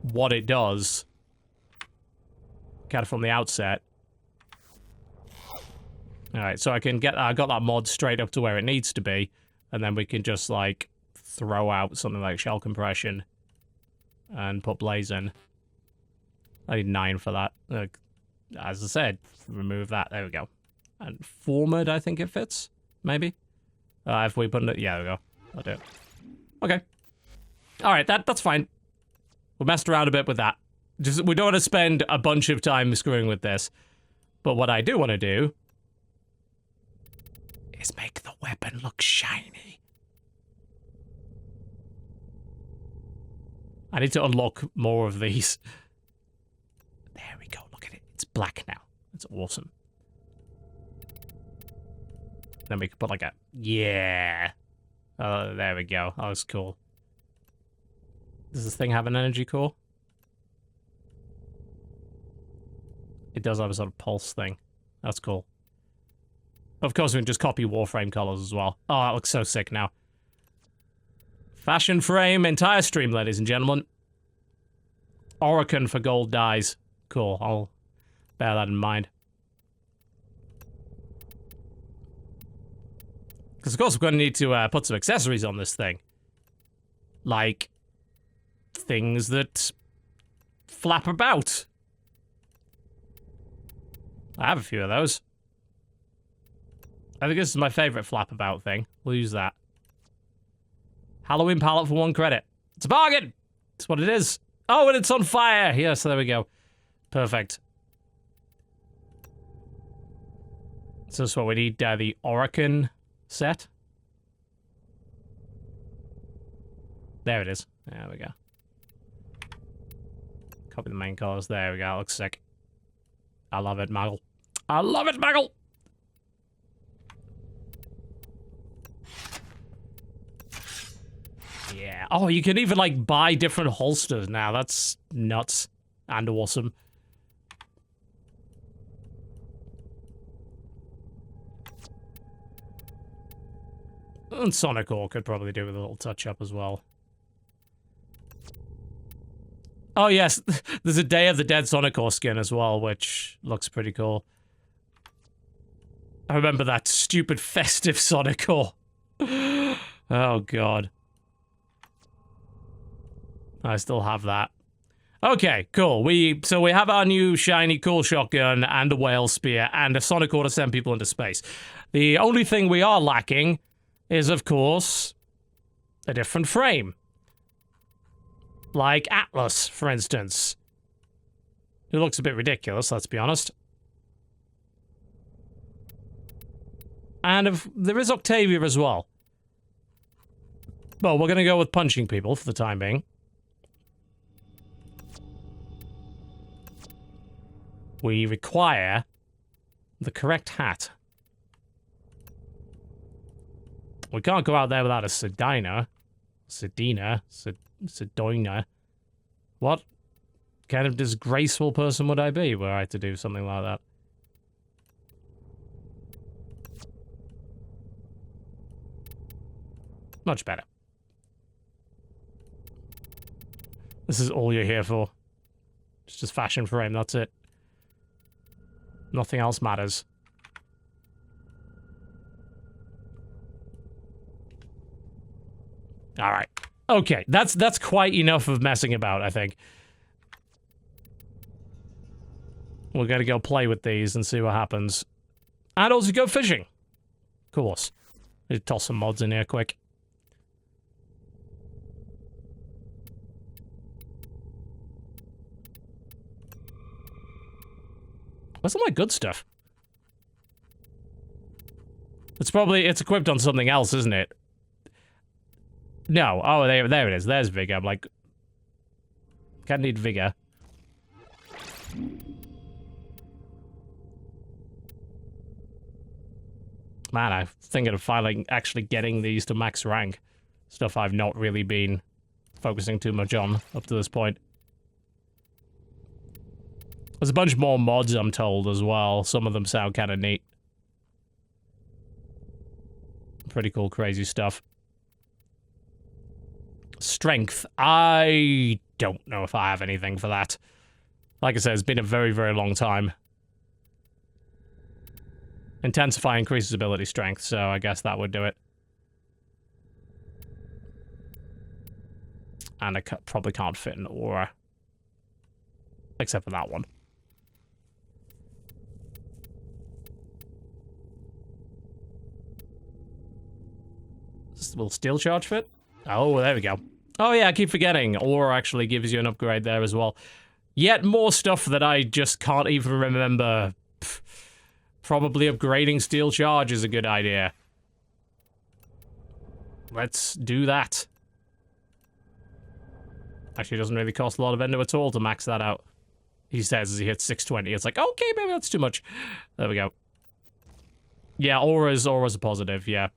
what it does, kind of from the outset. Alright, so I got that mod straight up to where it needs to be, and then we can just, like, throw out something like shell compression. and put blaze in. I need 9 for that. As I said, remove that. There we go. And forward, I think it fits. Maybe. If we put it, yeah, there we go. I'll do it. Okay. All right, that's fine. We messed around a bit with that. Just we don't want to spend a bunch of time screwing with this. But what I do want to do is make the weapon look shiny. I need to unlock more of these. There we go. Look at it. It's black now. It's awesome. Then we can put like a... Yeah. Oh, there we go. That was cool. Does this thing have an energy core? It does have a sort of pulse thing. That's cool. Of course, we can just copy Warframe colors as well. Oh, that looks so sick now. Fashion frame, entire stream, ladies and gentlemen. Oricon for gold dyes. Cool, I'll bear that in mind. Because, of course, we're going to need to put some accessories on this thing. Like, things that flap about. I have a few of those. I think this is my favorite flap about thing. We'll use that. Halloween palette for 1 credit. It's a bargain! That's what it is. Oh, and it's on fire! Yes, there we go. Perfect. So that's what we need, the Oricon set. There it is. There we go. Copy the main colors. There we go. That looks sick. I love it, Maggle. I love it, Maggle! Yeah. Oh, you can even, like, buy different holsters now. That's nuts. And awesome. And Sonic Ore could probably do with a little touch-up as well. Oh, yes. There's a Day of the Dead Sonic Ore skin as well, which looks pretty cool. I remember that stupid festive Sonic Ore. Oh, God. I still have that. Okay, cool. So we have our new shiny cool shotgun and a whale spear and a Sonic Ore to send people into space. The only thing we are lacking is, of course, a different frame. Like Atlas, for instance. It looks a bit ridiculous, let's be honest. And there is Octavia as well. Well, we're going to go with punching people for the time being. We require the correct hat. We can't go out there without a Sedina. Sedina. What kind of disgraceful person would I be were I to do something like that? Much better. This is all you're here for. It's just fashion frame, that's it. Nothing else matters. Alright. Okay, that's quite enough of messing about, I think. We're gonna go play with these and see what happens. And also go fishing. Of course. Need to toss some mods in here quick. Where's all my good stuff? It's equipped on something else, isn't it? No. Oh, there it is. There's Vigor. I'm like... Can't need Vigor. Man, I'm thinking of finally actually getting these to max rank. Stuff I've not really been focusing too much on up to this point. There's a bunch more mods, I'm told, as well. Some of them sound kind of neat. Pretty cool, crazy stuff. Strength. I don't know if I have anything for that. Like I said, it's been a very, very long time. Intensify increases ability strength, so I guess that would do it. And I probably can't fit an aura. Except for that one. Will steel charge fit? Oh, there we go. Oh yeah, I keep forgetting. Aura actually gives you an upgrade there as well. Yet more stuff that I just can't even remember. Pff, probably upgrading steel charge is a good idea. Let's do that. Actually, it doesn't really cost a lot of endo at all to max that out. He says as he hits 620. It's like, okay, maybe that's too much. There we go. Yeah, aura's a positive, yeah.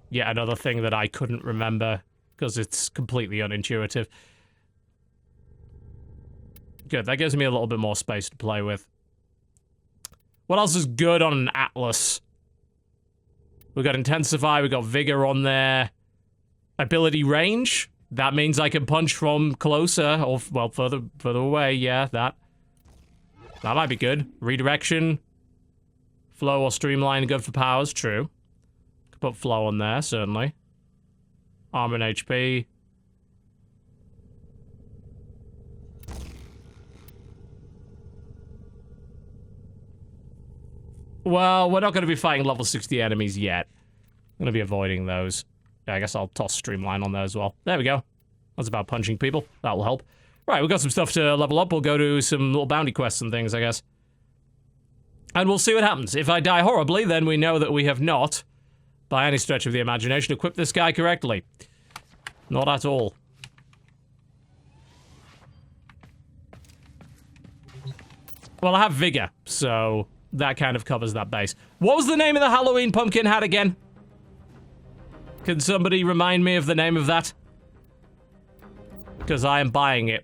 Yeah, another thing that I couldn't remember because it's completely unintuitive. Good, that gives me a little bit more space to play with. What else is good on an Atlas? We've got Intensify, we've got Vigor on there. Ability range. That means I can punch from closer, or, well, further away, yeah, that. That might be good. Redirection. Flow or Streamline, good for powers, true. Could put Flow on there, certainly. Armor and HP. Well, we're not going to be fighting level 60 enemies yet. I'm going to be avoiding those. Yeah, I guess I'll toss Streamline on there as well. There we go. That's about punching people. That will help. Right, we've got some stuff to level up. We'll go to some little bounty quests and things, I guess. And we'll see what happens. If I die horribly, then we know that we have not, by any stretch of the imagination, equipped this guy correctly. Not at all. Well, I have Vigor, so that kind of covers that base. What was the name of the Halloween pumpkin hat again? Can somebody remind me of the name of that? Because I am buying it.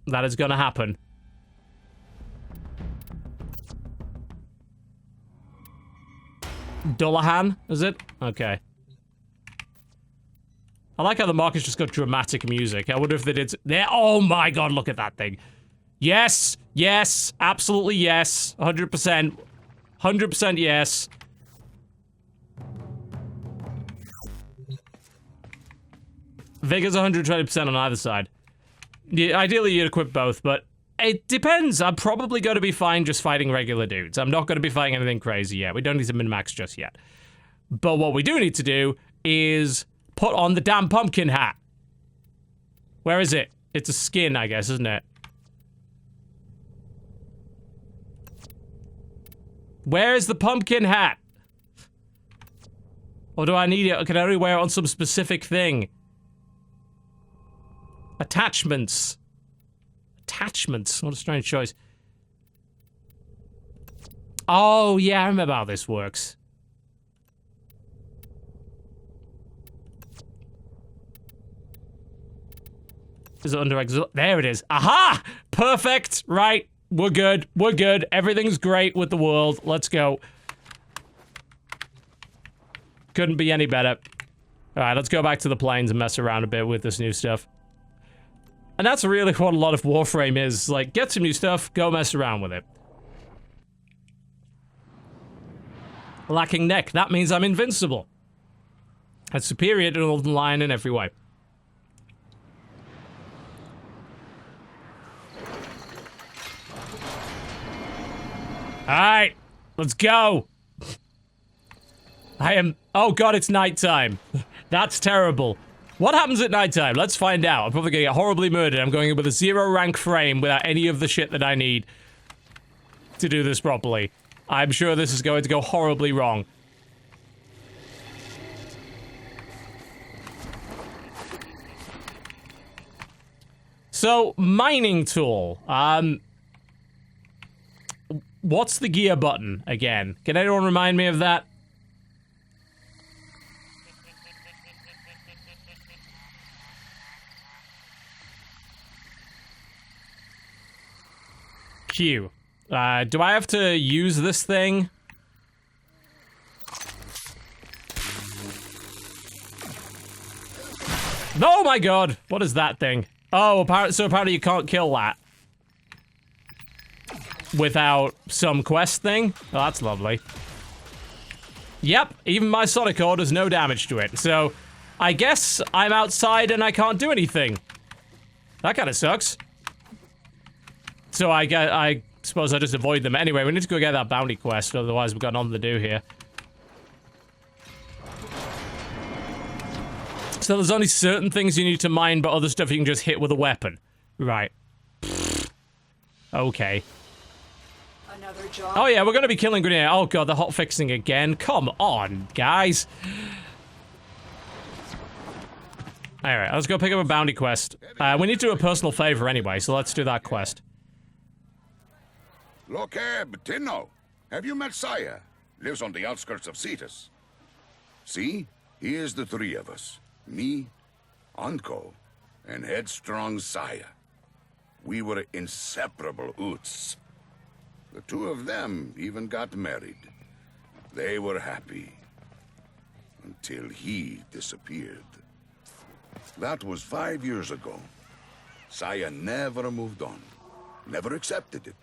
That is gonna happen. Dullahan, is it? Okay. I like how the market's just got dramatic music. I wonder if they did... There. Oh my god, look at that thing. Yes! Yes! Absolutely yes! 100%. 100% yes. Vigor's 120% on either side. Yeah, ideally, you'd equip both, but it depends. I'm probably going to be fine just fighting regular dudes. I'm not going to be fighting anything crazy yet. We don't need to min-max just yet. But what we do need to do is put on the damn pumpkin hat. Where is it? It's a skin, I guess, isn't it? Where is the pumpkin hat? Or do I need it? Can I only wear it on some specific thing? Attachments. Attachments. What a strange choice. Oh, yeah, I remember how this works. Is it under exo? There it is. Aha! Perfect. Right. We're good. We're good. Everything's great with the world. Let's go. Couldn't be any better. Alright, let's go back to the plains and mess around a bit with this new stuff. And that's really what a lot of Warframe is. Like, get some new stuff, go mess around with it. Lacking neck. That means I'm invincible. That's superior to Northern Lion in every way. Alright, let's go. I am... Oh god, it's nighttime. That's terrible. What happens at nighttime? Let's find out. I'm probably gonna get horribly murdered. I'm going in with a 0 rank frame without any of the shit that I need to do this properly. I'm sure this is going to go horribly wrong. So, mining tool. What's the gear button again? Can anyone remind me of that? Q. Do I have to use this thing? Oh my god! What is that thing? Oh, apparently you can't kill that. Without some quest thing? Oh, that's lovely. Yep, even my Sonic Ore does no damage to it, so... I guess I'm outside and I can't do anything. That kind of sucks. So I suppose I just avoid them. Anyway, we need to go get that bounty quest, otherwise we've got nothing to do here. So there's only certain things you need to mine, but other stuff you can just hit with a weapon. Right. Okay. Another job. Oh yeah, we're gonna be killing Grenadier. Oh god, the hot fixing again. Come on, guys. Alright, let's go pick up a bounty quest. We need to do a personal favor anyway, so let's do that quest. Lokeb, Tinno. Have you met Saya? Lives on the outskirts of Cetus. See? Here's the three of us. Me, Anko, and headstrong Saya. We were inseparable Oots. The two of them even got married. They were happy. Until he disappeared. That was 5 years ago. Saya never moved on. Never accepted it.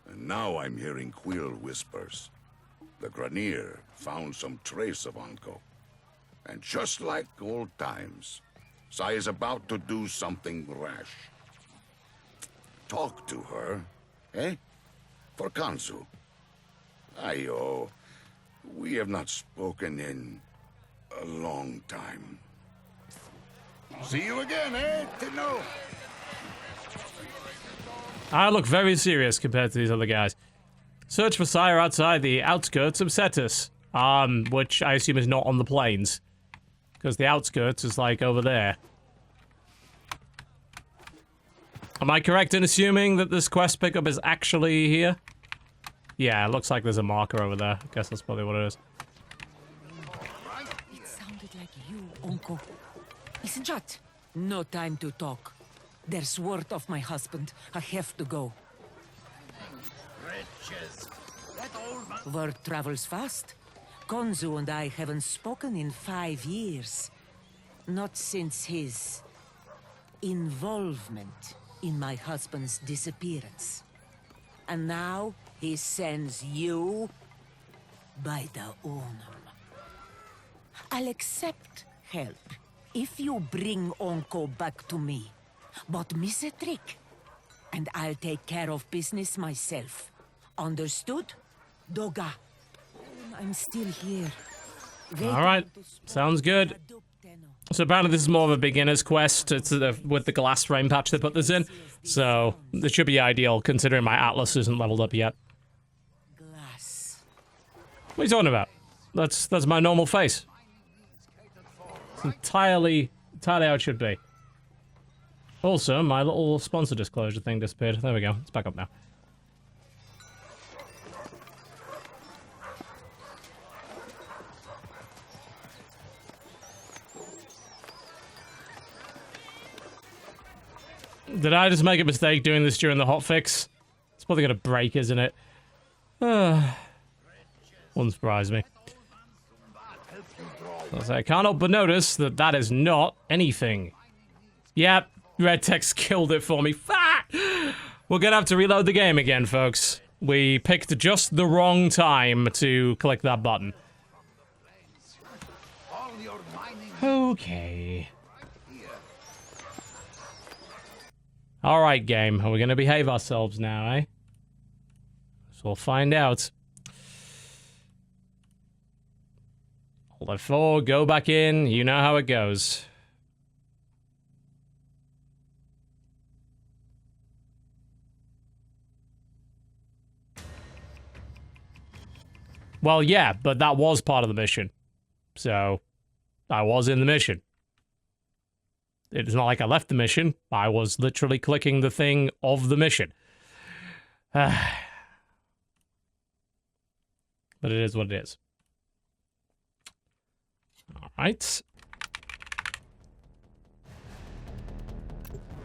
And now I'm hearing Quill whispers. The Granier found some trace of Anko. And just like old times, Saya's about to do something rash. Talk to her, eh? For Kansu. Ayo, we have not spoken in a long time. See you again, eh, Tinno? I look very serious compared to these other guys. Search for Saya outside the outskirts of Cetus. Which I assume is not on the plains. Because the outskirts is like over there. Am I correct in assuming that this quest pickup is actually here? Yeah, it looks like there's a marker over there. I guess that's probably what it is. It sounded like you, Uncle. Listen, Jat. No time to talk. There's word of my husband. I have to go. Word travels fast. Konzu and I haven't spoken in 5 years. Not since his involvement in my husband's disappearance. And now he sends you by the Unum. I'll accept help if you bring Onko back to me. But miss a trick, and I'll take care of business myself. Understood? Doga. I'm still here. Alright, sounds good. So apparently this is more of a beginner's quest. It's with the glass frame patch they put this in. So it should be ideal considering my Atlas isn't leveled up yet. Glass. What are you talking about? That's my normal face. It's entirely how it should be. Also, my little sponsor disclosure thing disappeared. There we go. It's back up now. Did I just make a mistake doing this during the hotfix? It's probably gonna break, isn't it? Wouldn't surprise me. I can't help but notice that that is not anything. Yep, red text killed it for me. Ah! We're gonna have to reload the game again, folks. We picked just the wrong time to click that button. Okay. Alright, game. Are we gonna behave ourselves now, eh? So we'll find out. Hold F4, go back in. You know how it goes. Well, yeah, but that was part of the mission. So, I was in the mission. It's not like I left the mission. I was literally clicking the thing of the mission. But it is what it is. Alright.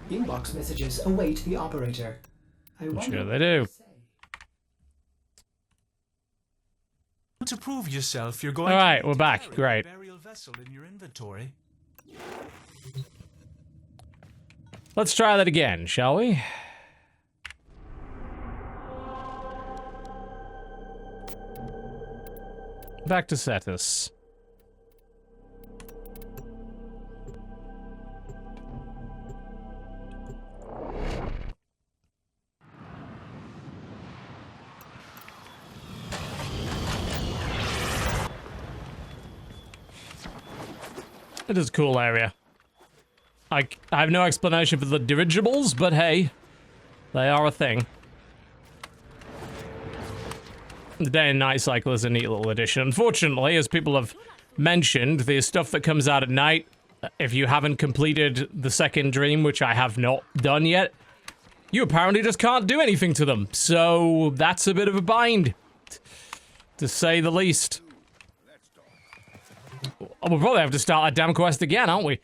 Inbox messages await the operator. I'm sure they do. To prove yourself, you're going Alright, to we're back. Great. burial vessel in your inventory. Let's try that again, shall we? Back to Cetus. It is a cool area. I have no explanation for the dirigibles, but hey, they are a thing. The day and night cycle is a neat little addition. Unfortunately, as people have mentioned, the stuff that comes out at night, if you haven't completed the second dream, which I have not done yet, you apparently just can't do anything to them. So that's a bit of a bind, to say the least. We'll probably have to start a damn quest again, aren't we?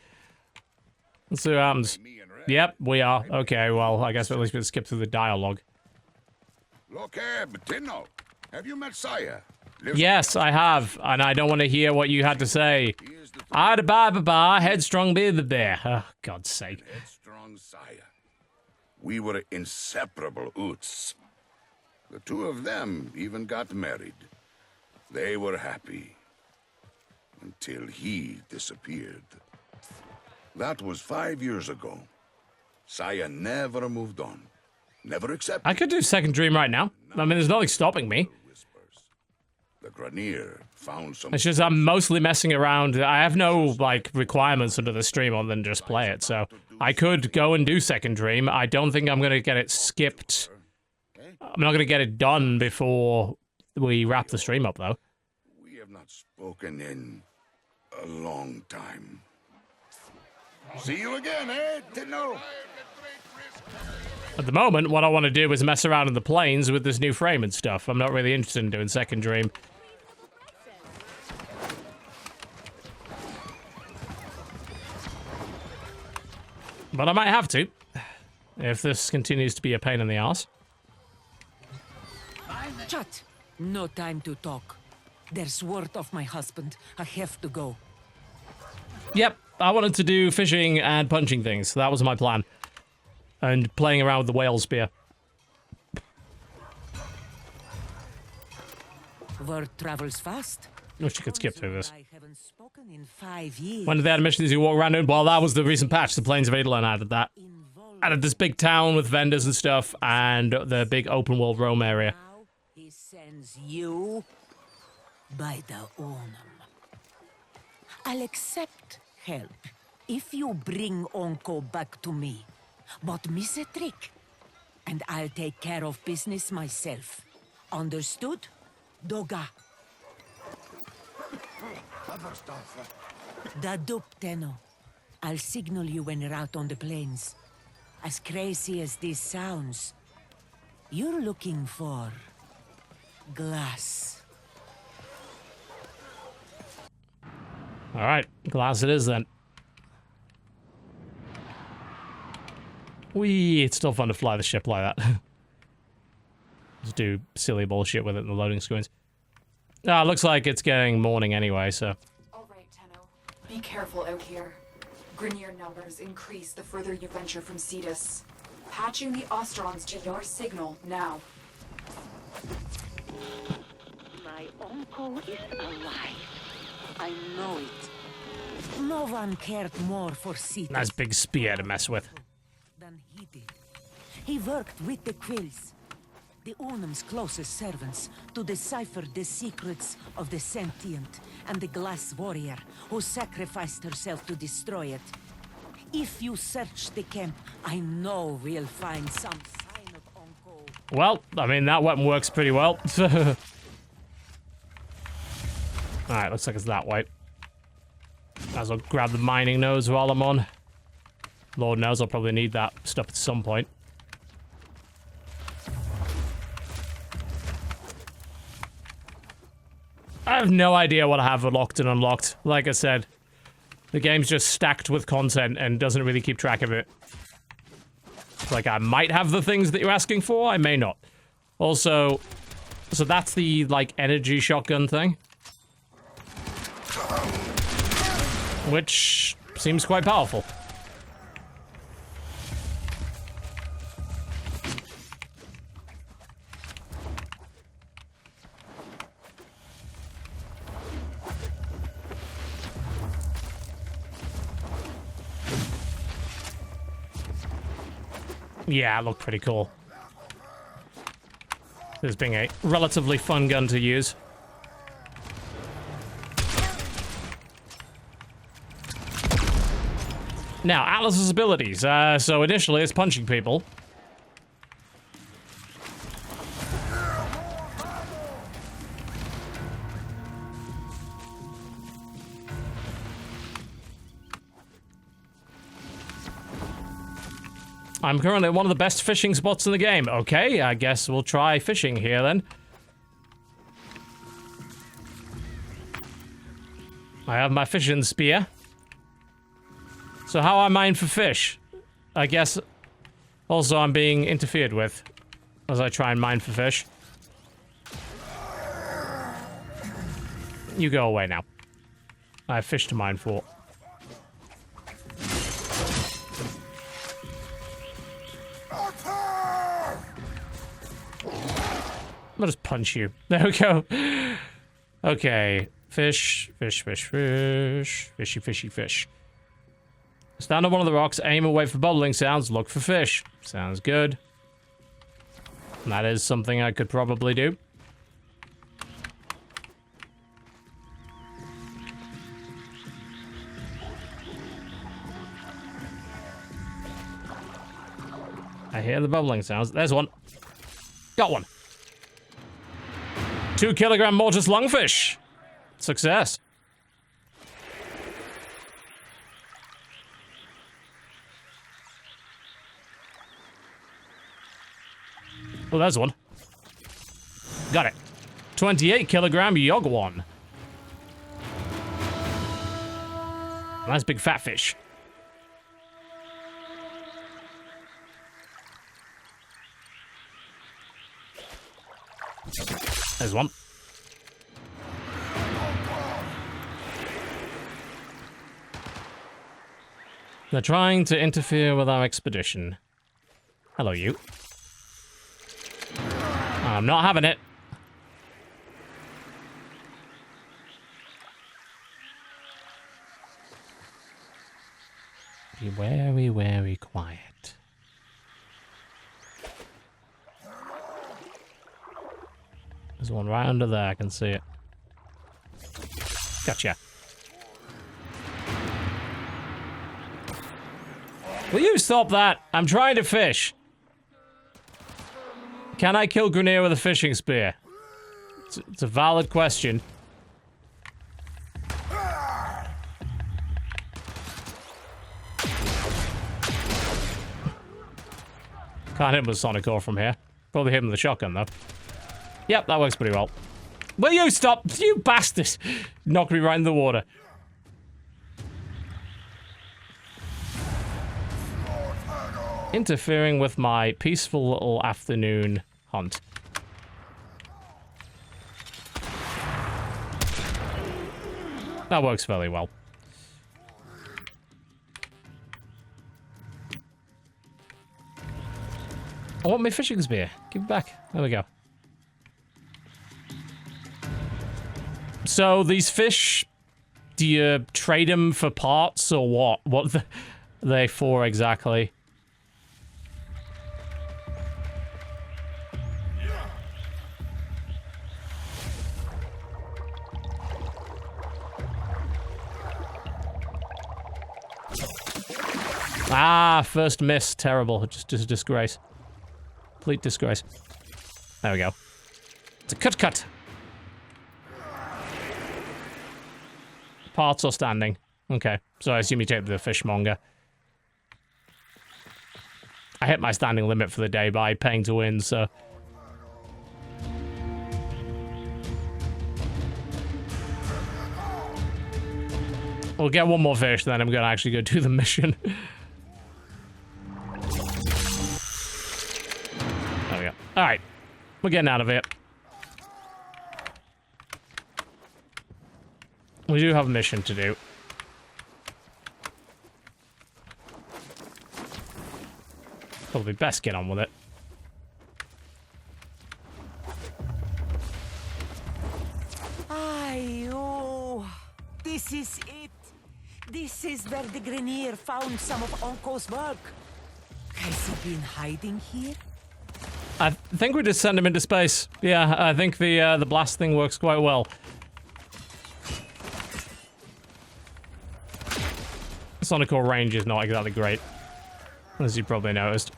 Let's see what happens. Yep, we are. Okay, well, I guess at least we'll skip through the dialogue. Look here, Bettino. Have you met Saya? Yes, I have, and I don't want to hear what you had to say. Ba-ba-ba-ba, headstrong bear. Oh, God's sake. Headstrong Saya. We were inseparable oots. The two of them even got married. They were happy. Until he disappeared. That was 5 years ago. Saya never moved on. Never accepted. I could do second dream right now. I mean, there's nothing stopping me. The Grenier found some... It's just I'm mostly messing around. I have no, like, requirements under the stream other than just play it, so... I could go and do second dream. I don't think I'm gonna get it skipped. I'm not gonna get it done before we wrap the stream up, though. We have not spoken in a long time. See you again, eh, Tino? At the moment, what I want to do is mess around in the plains with this new frame and stuff. I'm not really interested in doing second dream. But I might have to, if this continues to be a pain in the ass. Chat. No time to talk. There's word of my husband. I have to go. Yep, I wanted to do fishing and punching things. That was my plan. And playing around with the whale spear. Word travels fast. Wish you could skip through this. I haven't spoken in 5 years. When did they add missions you walk around in? Well, that was the recent patch. The Plains of Eidolon added that. Added this big town with vendors and stuff, and the big open world roam area. Now he sends you by the Onum. I'll accept help if you bring Onko back to me. But miss a trick, and I'll take care of business myself. Understood? Doga. Dadup Tenno. I'll signal you when you're out on the plains. As crazy as this sounds, you're looking for glass. Alright, glass it is then. Whee, it's still fun to fly the ship like that. Just do silly bullshit with it in the loading screens. Ah, looks like it's getting morning anyway, so... Alright, Tenno. Be careful out here. Grenier numbers increase the further you venture from Cetus. Patching the Ostrons to your signal now. My uncle is alive. I know it. No one cared more for Cetus Nice big spear to mess with. than he did. He worked with the Quills, the Unum's closest servants, to decipher the secrets of the sentient and the glass warrior who sacrificed herself to destroy it. If you search the camp, I know we'll find some sign of Onko. Well, I mean, that weapon works pretty well. Alright, looks like it's that way. Might as well grab the mining nodes while I'm on. Lord knows I'll probably need that stuff at some point. I have no idea what I have locked and unlocked. Like I said, the game's just stacked with content and doesn't really keep track of it. Like, I might have the things that you're asking for, I may not. Also, so that's the, like, energy shotgun thing. Which seems quite powerful. Yeah, it looked pretty cool. This being a relatively fun gun to use. Now, Atlas's abilities. So initially it's punching people. I'm currently at one of the best fishing spots in the game. Okay, I guess we'll try fishing here then. I have my fishing spear. So how I mine for fish? I guess also I'm being interfered with as I try and mine for fish. You go away now. I have fish to mine for. I'll just punch you. There we go. Okay. Fish, fish, fish, fish. Fishy, fishy, fish. Stand on one of the rocks, aim away for bubbling sounds, look for fish. Sounds good. That is something I could probably do. I hear the bubbling sounds. There's one. Got one. 2 kilogram mortis lungfish. Success. Oh, there's one. Got it. 28 kilogram yogwan. Nice big fat fish. There's one. They're trying to interfere with our expedition. Hello, you. I'm not having it. Be very, very quiet. There's one right under there, I can see it. Gotcha. Will you stop that? I'm trying to fish. Can I kill Grenier with a fishing spear? It's a valid question. Can't hit him with Sonic Ore from here. Probably hit him with the shotgun, though. Yep, that works pretty well. Will you stop? You bastard! Knocked me right in the water. Interfering with my peaceful little afternoon hunt. That works fairly well. I want my fishing spear. Give it back. There we go. So these fish, do you trade them for parts or what? What are they for exactly? Ah, first miss. Terrible. Just a disgrace. Complete disgrace. There we go. It's a cut. Parts or standing. Okay. So I assume you take the fishmonger. I hit my standing limit for the day by paying to win, so... We'll get one more fish, then I'm gonna actually go do the mission. There we go. Alright. We're getting out of here. We do have a mission to do. Probably best get on with it. Oh, this is it. This is where the Grenier found some of Uncle's work. Has he been hiding here? I think we just send him into space. Yeah, I think the blast thing works quite well. Cynical range is not exactly great, as you probably noticed.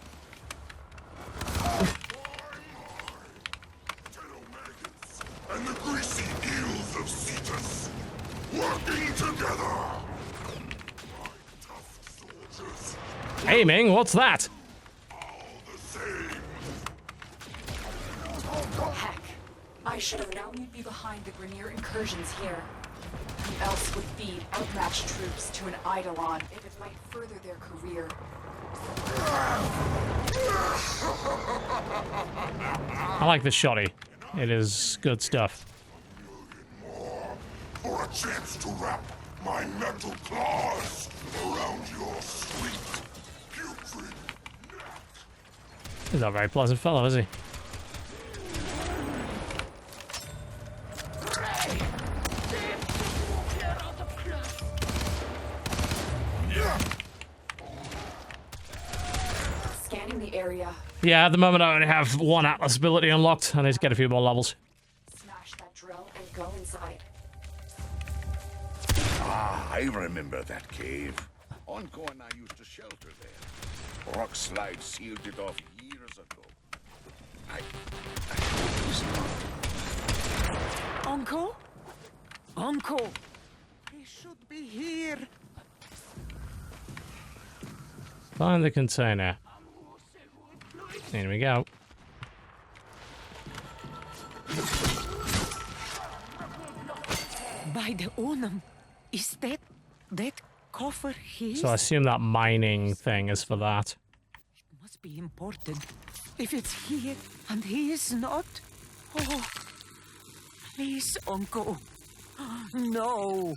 And the greasy eels of Cetus working together. My tough soldiers, Aiming? What's that? all the same. Heck, I should have known you'd be behind the Grenier incursions here. Who else would feed outmatched troops to an Eidolon if it might further their career? I like the shotty. It is good stuff. For a chance to wrap my metal claws around your sweet, putrid neck. He's not a very pleasant fellow, is he? Scanning the area. Yeah, at the moment I only have one Atlas ability unlocked. I need to get a few more levels. Smash that drill and go inside. Ah, I remember that cave. Onko and I used to shelter there. Rock slide sealed it off years ago. I hope he's not. Uncle? Uncle! He should be here. Find the container. Here we go. By the Unum, is that coffer his? So I assume that mining thing is for that. Must be important. If it's here and he is not, oh, please, Uncle. No.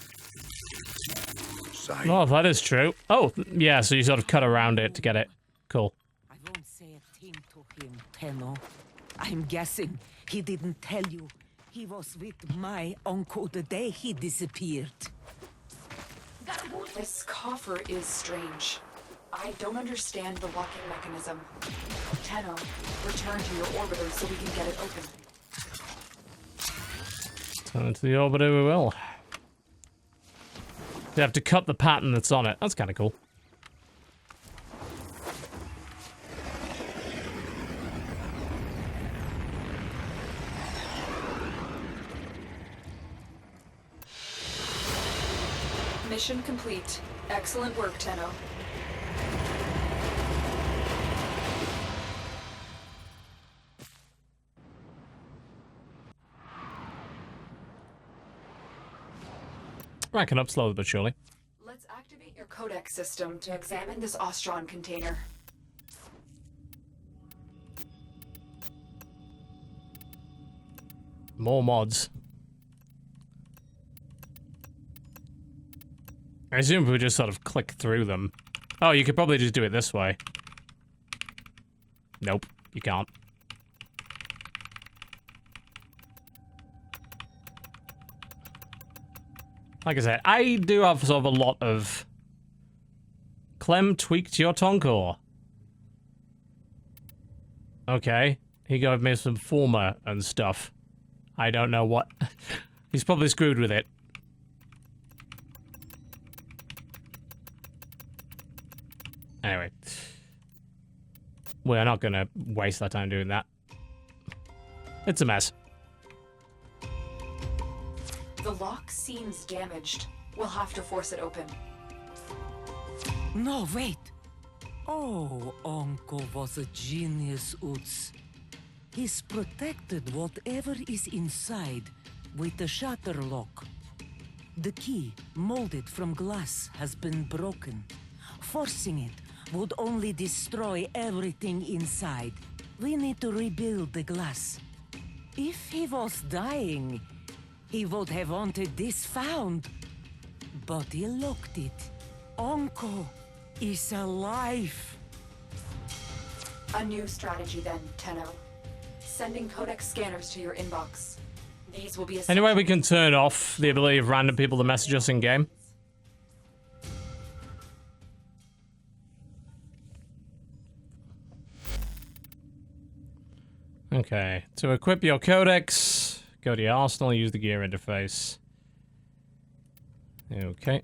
Side. Oh, if that is true. Oh, yeah, so you sort of cut around it to get it. Cool. I won't say a thing to him, Tenno. I'm guessing he didn't tell you. He was with my uncle the day he disappeared. This coffer is strange. I don't understand the locking mechanism. Tenno, return to your orbiter so we can get it open. Turn into the orbiter we will. You have to cut the pattern that's on it. That's kind of cool. Mission complete. Excellent work, Tenno. Racking up slowly but surely. Let's activate your codex system to examine this Ostron container. More mods. I assume we just sort of click through them. Oh, you could probably just do it this way. Nope, you can't. Like I said, I do have sort of a lot of... Clem tweaked your Toncore. Okay, he gave me some former and stuff. I don't know what... He's probably screwed with it. Anyway. We're not gonna waste our time doing that. It's a mess. The lock seems damaged. We'll have to force it open. No, wait. Oh, Uncle was a genius, Utz. He's protected whatever is inside with the shutter lock. The key, molded from glass, has been broken. Forcing it would only destroy everything inside. We need to rebuild the glass. If he was dying, he would have wanted this found. But he locked it. Uncle is alive. A new strategy then, Tenno. Sending codex scanners to your inbox. These will be Anyway, we can turn off the ability of random people to message us in game. Okay, to equip your codex, go to your arsenal, use the gear interface. Okay.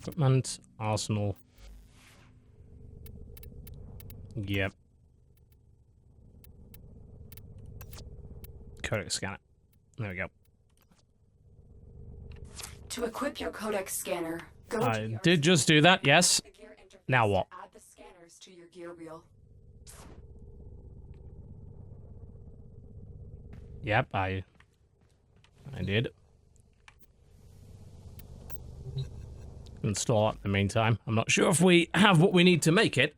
Equipment, arsenal. Yep. Codex scanner. There we go. To equip your codex scanner, go to I the did just do that, yes. the gear interface Now what? and add the scanners to your gear wheel. Yep, I did. Install it in the meantime. I'm not sure if we have what we need to make it.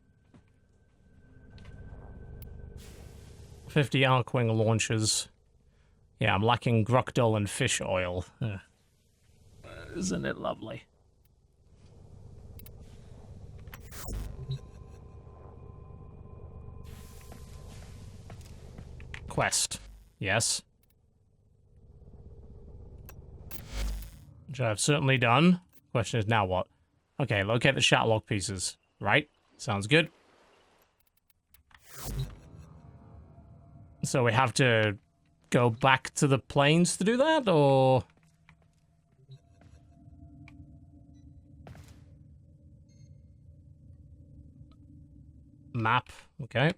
50 Arcwing launchers. Yeah, I'm lacking Gruckdol and fish oil. Isn't it lovely? Quest. Yes. Which I've certainly done. Question is now what? Okay, locate the Shatterlock pieces. Right? Sounds good. So we have to go back to the plains to do that, or...? Map. Okay.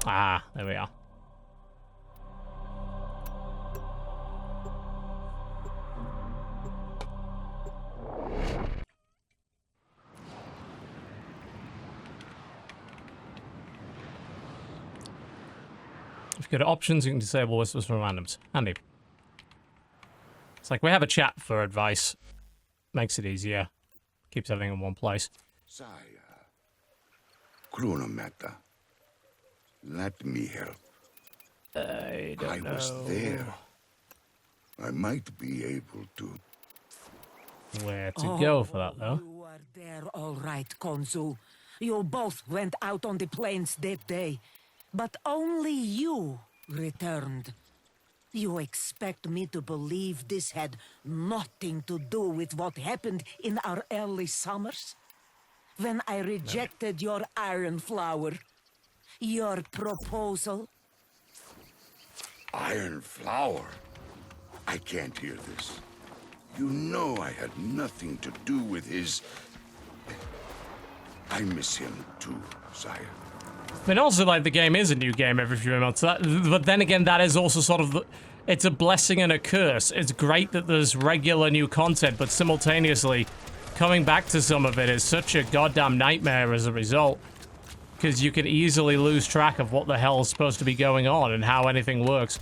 Ah, there we are. If you go to options, you can disable whispers from randoms. Handy. It's like we have a chat for advice. Makes it easier. Keeps everything in one place. Saya. Chronometa. Let me help. I don't know. was there. I might be able to. Where to go for that, though? You were there all right, Konzu. You both went out on the plains that day. But only you returned. You expect me to believe this had nothing to do with what happened in our early summers? When I rejected your iron flower, your proposal? Iron flower? I can't hear this. You know I had nothing to do with his... I miss him too, Saya. I mean, also, like, the game is a new game every few months. But then again, that is also sort of... It's a blessing and a curse. It's great that there's regular new content, but simultaneously, coming back to some of it is such a goddamn nightmare as a result. Because you can easily lose track of what the hell is supposed to be going on and how anything works.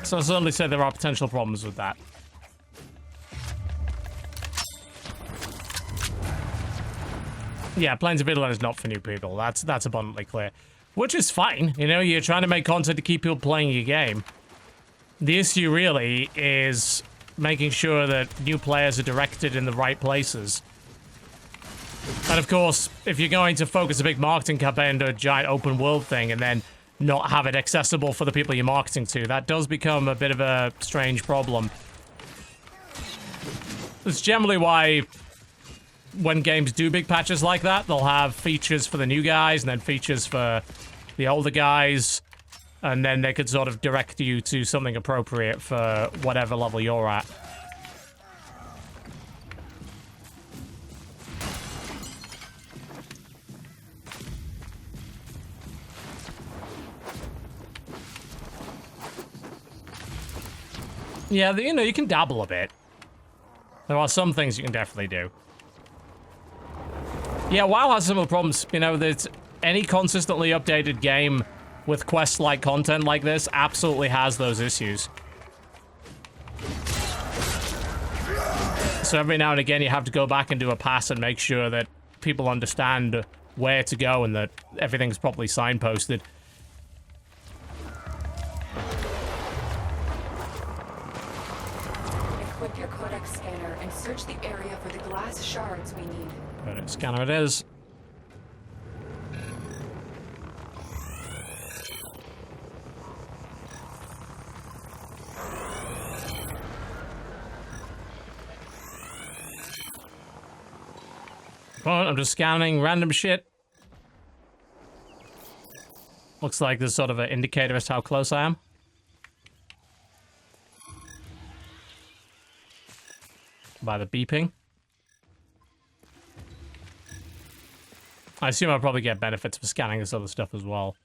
So I certainly say there are potential problems with that. Yeah, Plains of Eidolon is not for new people. That's abundantly clear. Which is fine. You know, you're trying to make content to keep people playing your game. The issue really is making sure that new players are directed in the right places. And of course, if you're going to focus a big marketing campaign into a giant open world thing and then not have it accessible for the people you're marketing to, that does become a bit of a strange problem. It's generally why when games do big patches like that, they'll have features for the new guys and then features for the older guys, and then they could sort of direct you to something appropriate for whatever level you're at. Yeah, you know, you can dabble a bit. There are some things you can definitely do. Yeah, WoW has some of the problems. You know, that any consistently updated game with quest-like content like this absolutely has those issues. So every now and again you have to go back and do a pass and make sure that people understand where to go and that everything's properly signposted. Equip your codex scanner and search the area for the glass shards we need. Codex scanner it is. Well, I'm just scanning random shit. Looks like there's sort of an indicator as to how close I am. By the beeping. I assume I'll probably get benefits for scanning this other stuff as well.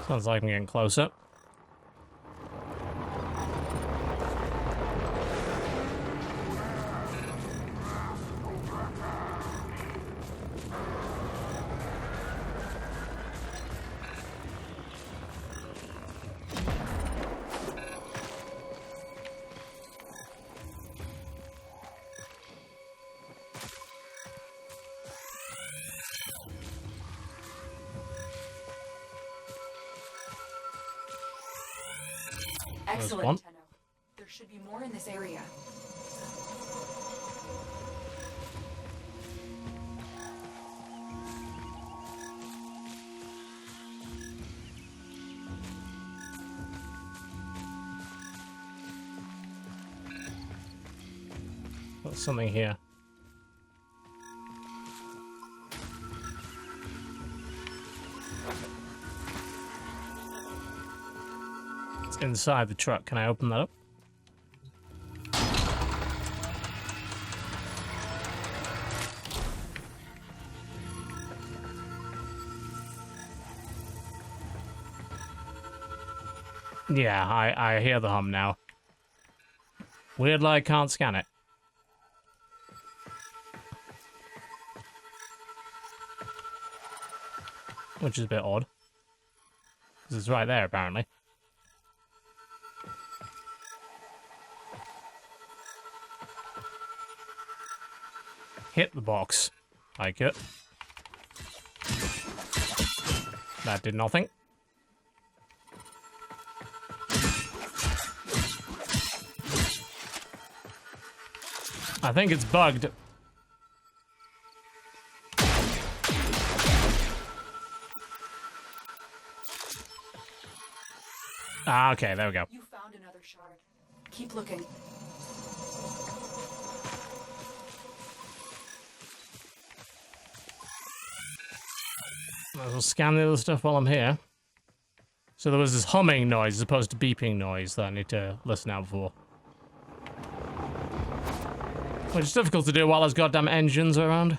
Sounds like I'm getting closer. Excellent, one. Tenno. There should be more in this area. There's something here. It's inside the truck. Can I open that up? Yeah, I hear the hum now. Weirdly, I can't scan it. Which is a bit odd. Because it's right there, apparently. Hit the box. Like it. That did nothing. I think it's bugged. Ah, okay, there we go. You found another shard. Keep looking. Might as well scan the other stuff while I'm here. So there was this humming noise as opposed to beeping noise that I need to listen out for. Which is difficult to do while there's goddamn engines around.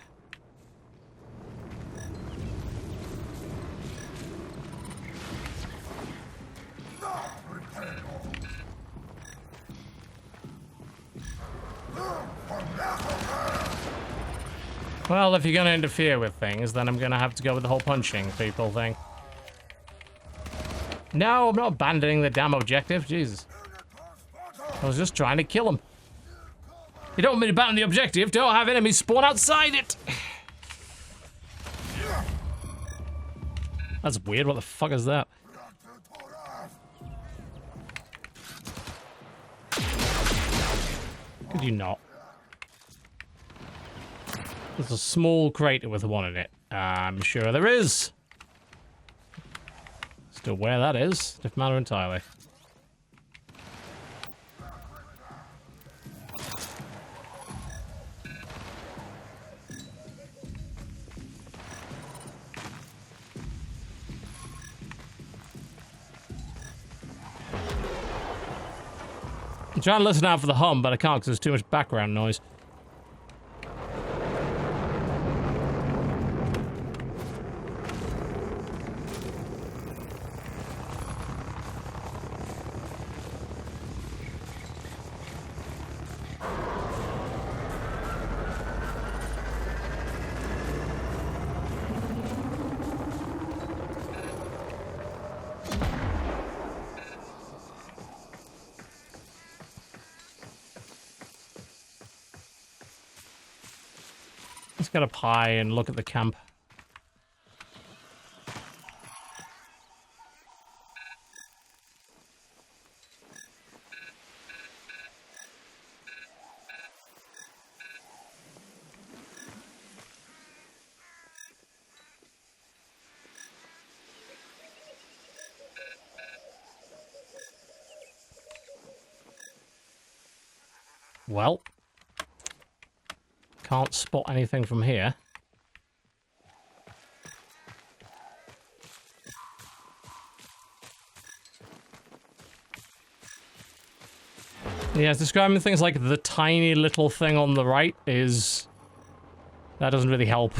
Well, if you're gonna interfere with things, then I'm gonna have to go with the whole punching people thing. No, I'm not abandoning the damn objective. Jesus. I was just trying to kill him. You don't want me to abandon the objective. Don't have enemies spawn outside it. That's weird. What the fuck is that? Could you not? There's a small crater with one in it. I'm sure there is. Still where that is, different matter entirely. I'm trying to listen out for the hum, but I can't because there's too much background noise. Let's get up high and look at the camp. Well, can't spot anything from here. Yeah, it's describing things like the tiny little thing on the right is... That doesn't really help.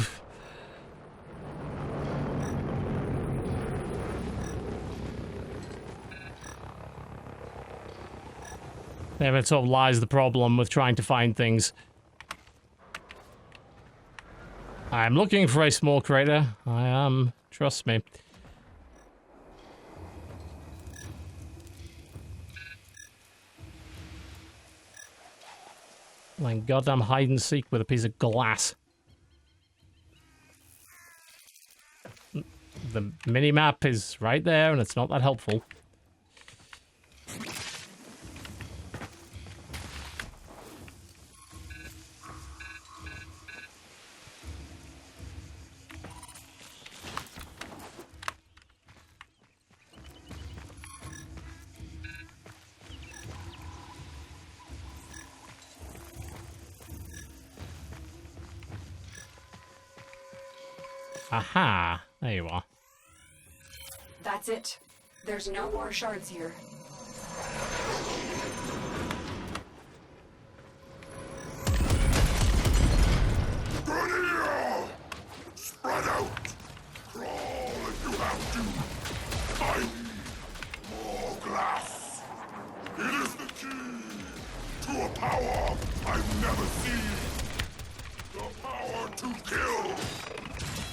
There it sort of lies the problem with trying to find things. I'm looking for a small crater. I am. Trust me. Like goddamn hide and seek with a piece of glass. The mini-map is right there and it's not that helpful. Aha! There you are. That's it. There's no more shards here. Spread out! Crawl if you have to! I need more glass! It is the key to a power I've never seen! The power to kill!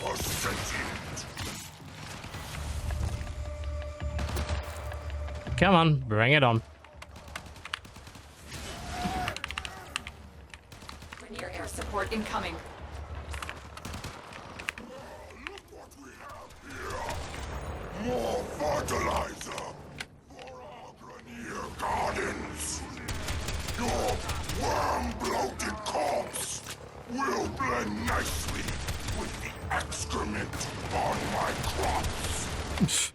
A sentient! Come on, bring it on. Near air support incoming. Look what we have here! More fertilizer for our Grenier gardens! Your worm-bloated corpse will blend nicely with the excrement on my crops!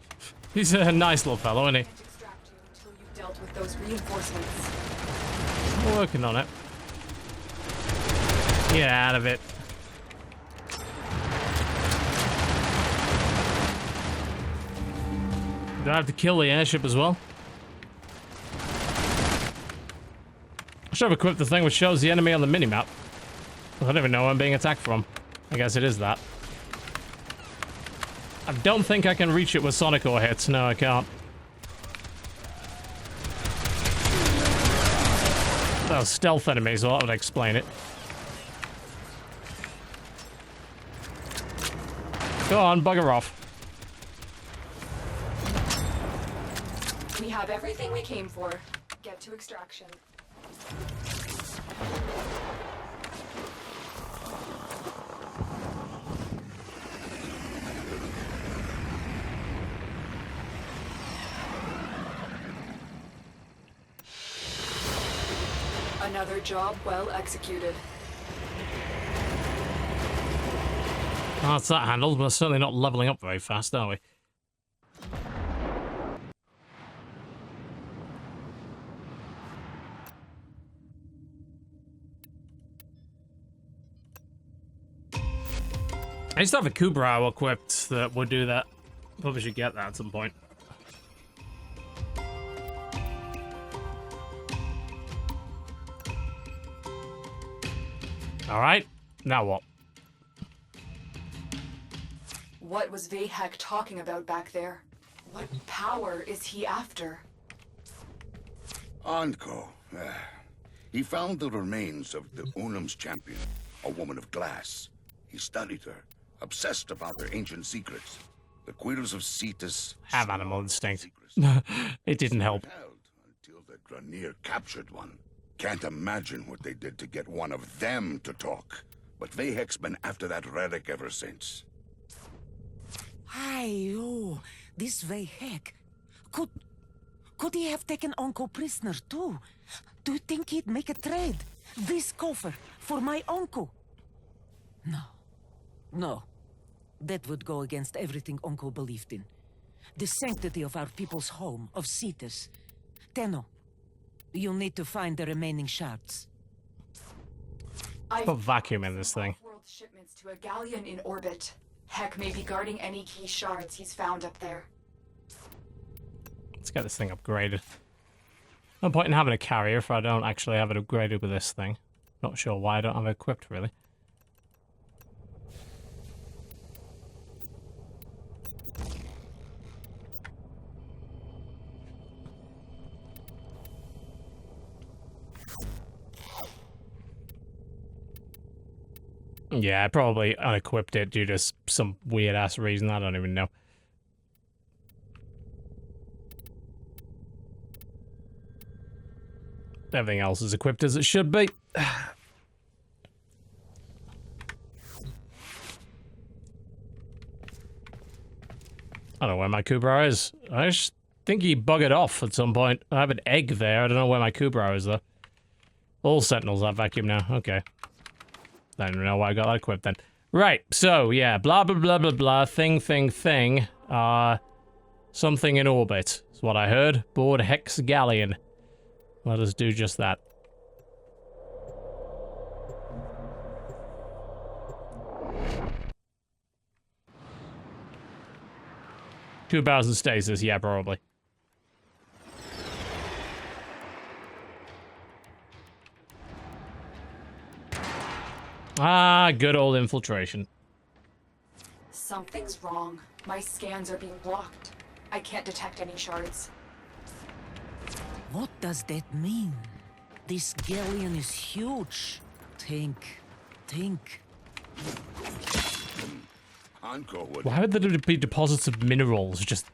He's a nice little fellow, isn't he? Can't extract you until you've dealt with those reinforcements. Working on it. Get out of it. Do I have to kill the airship as well? I should have equipped the thing which shows the enemy on the minimap. I don't even know where I'm being attacked from. I guess it is that. I don't think I can reach it with Sonic Ore hits. No, I can't. Those stealth enemies, well, that would explain it. Go on, bugger off. We have everything we came for. Get to extraction. Another job well executed. Oh, that's that handled, but we're certainly not leveling up very fast, are we? I used to have a Kubrau equipped that would do that. Probably should get that at some point. Alright, now what? What was Vahek talking about back there? What power is he after? Anko. He found the remains of the Unum's champion, a woman of glass. He studied her, obsessed about her ancient secrets. The queers of Cetus. Have animal instinct. It didn't help. Held until the Grenier captured one. Can't imagine what they did to get one of them to talk. But Vahek's been after that relic ever since. Aye, oh, this Vahek. Could he have taken Uncle prisoner too? Do you think he'd make a trade? This coffer for my uncle? No. That would go against everything Uncle believed in. The sanctity of our people's home, of Cetus. Tenno, you'll need to find the remaining shards. I've got vacuum in this thing. World shipments to a galleon in orbit. Heck may be guarding any key shards he's found up there. Let's get this thing upgraded. No point in having a carrier if I don't actually have it upgraded with this thing. Not sure why I don't have it equipped, really. Yeah, I probably unequipped it due to some weird-ass reason. I don't even know. Everything else is equipped as it should be. I don't know where my Kubrow is. I just think he buggered off at some point. I have an egg there. I don't know where my Kubrow is, though. All Sentinels have vacuum now. Okay. I don't know why I got that equipped then. Right, so, yeah. Blah, blah, blah, blah, blah. Thing. Something in orbit is what I heard. Board Hex Galleon. Let us do just that. $2,000 stasis, yeah, probably. Ah, good old infiltration. Something's wrong. My scans are being blocked. I can't detect any shards. What does that mean? This galleon is huge. Think. Anko would... Why would there be deposits of minerals just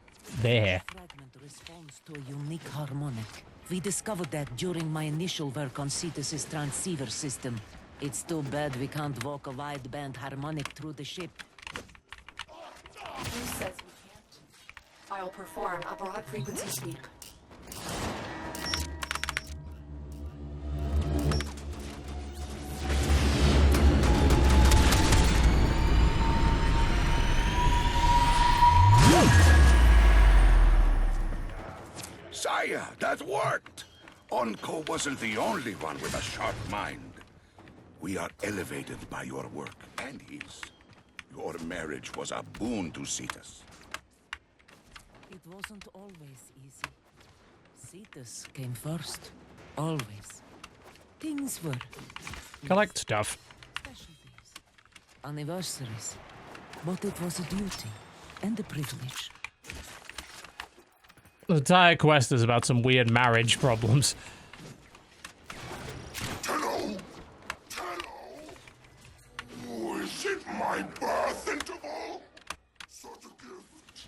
there? Fragment responds to a unique harmonic. We discovered that during my initial work on Cetus's transceiver system. It's too bad we can't walk a wideband harmonic through the ship. Who says we can't? I'll perform a broad frequency sweep. Saya, that worked! Anko wasn't the only one with a sharp mind. We are elevated by your work and his. Your marriage was a boon to Cetus. It wasn't always easy. Cetus came first. Always. Things were Collect stuff. specialties, anniversaries. But it was a duty and a privilege. The entire quest is about some weird marriage problems. Hello? Is it my birth interval? Such a gift.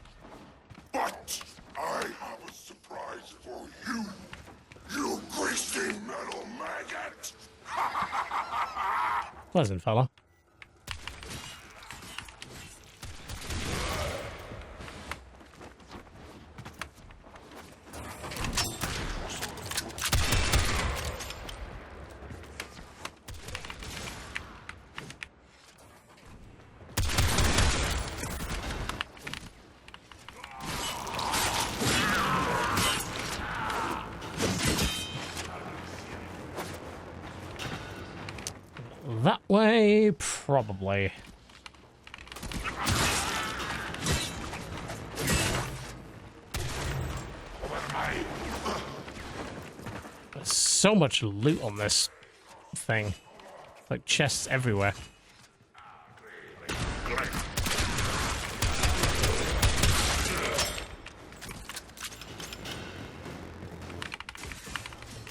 But I have a surprise for you. You greasy metal maggot! Pleasant fella. That way, probably. There's so much loot on this thing. Like chests everywhere.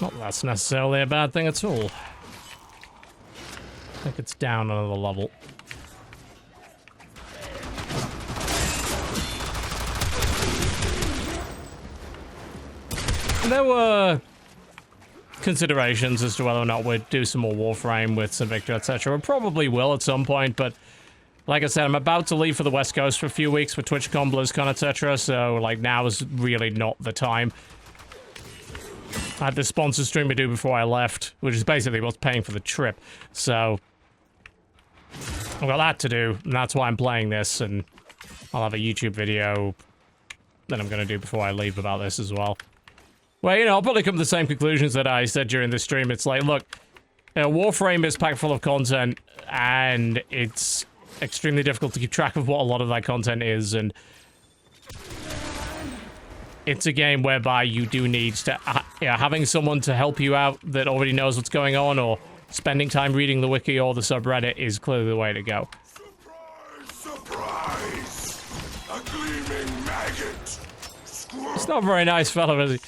Not that that's necessarily a bad thing at all. I think it's down another level. There were considerations as to whether or not we'd do some more Warframe with St. Victor, etc. We probably will at some point, but like I said, I'm about to leave for the West Coast for a few weeks for TwitchCon, BlizzCon, etc. So, like, now is really not the time. I had this sponsor stream to do before I left, which is basically what's paying for the trip. So I've got that to do, and that's why I'm playing this, and I'll have a YouTube video that I'm going to do before I leave about this as well. Well, you know, I'll probably come to the same conclusions that I said during the stream. It's like, look, Warframe is packed full of content, and it's extremely difficult to keep track of what a lot of that content is, and it's a game whereby you do need to, having someone to help you out that already knows what's going on, or spending time reading the wiki or the subreddit is clearly the way to go. Surprise! Surprise! A gleaming maggot! It's not a very nice fellow, is he?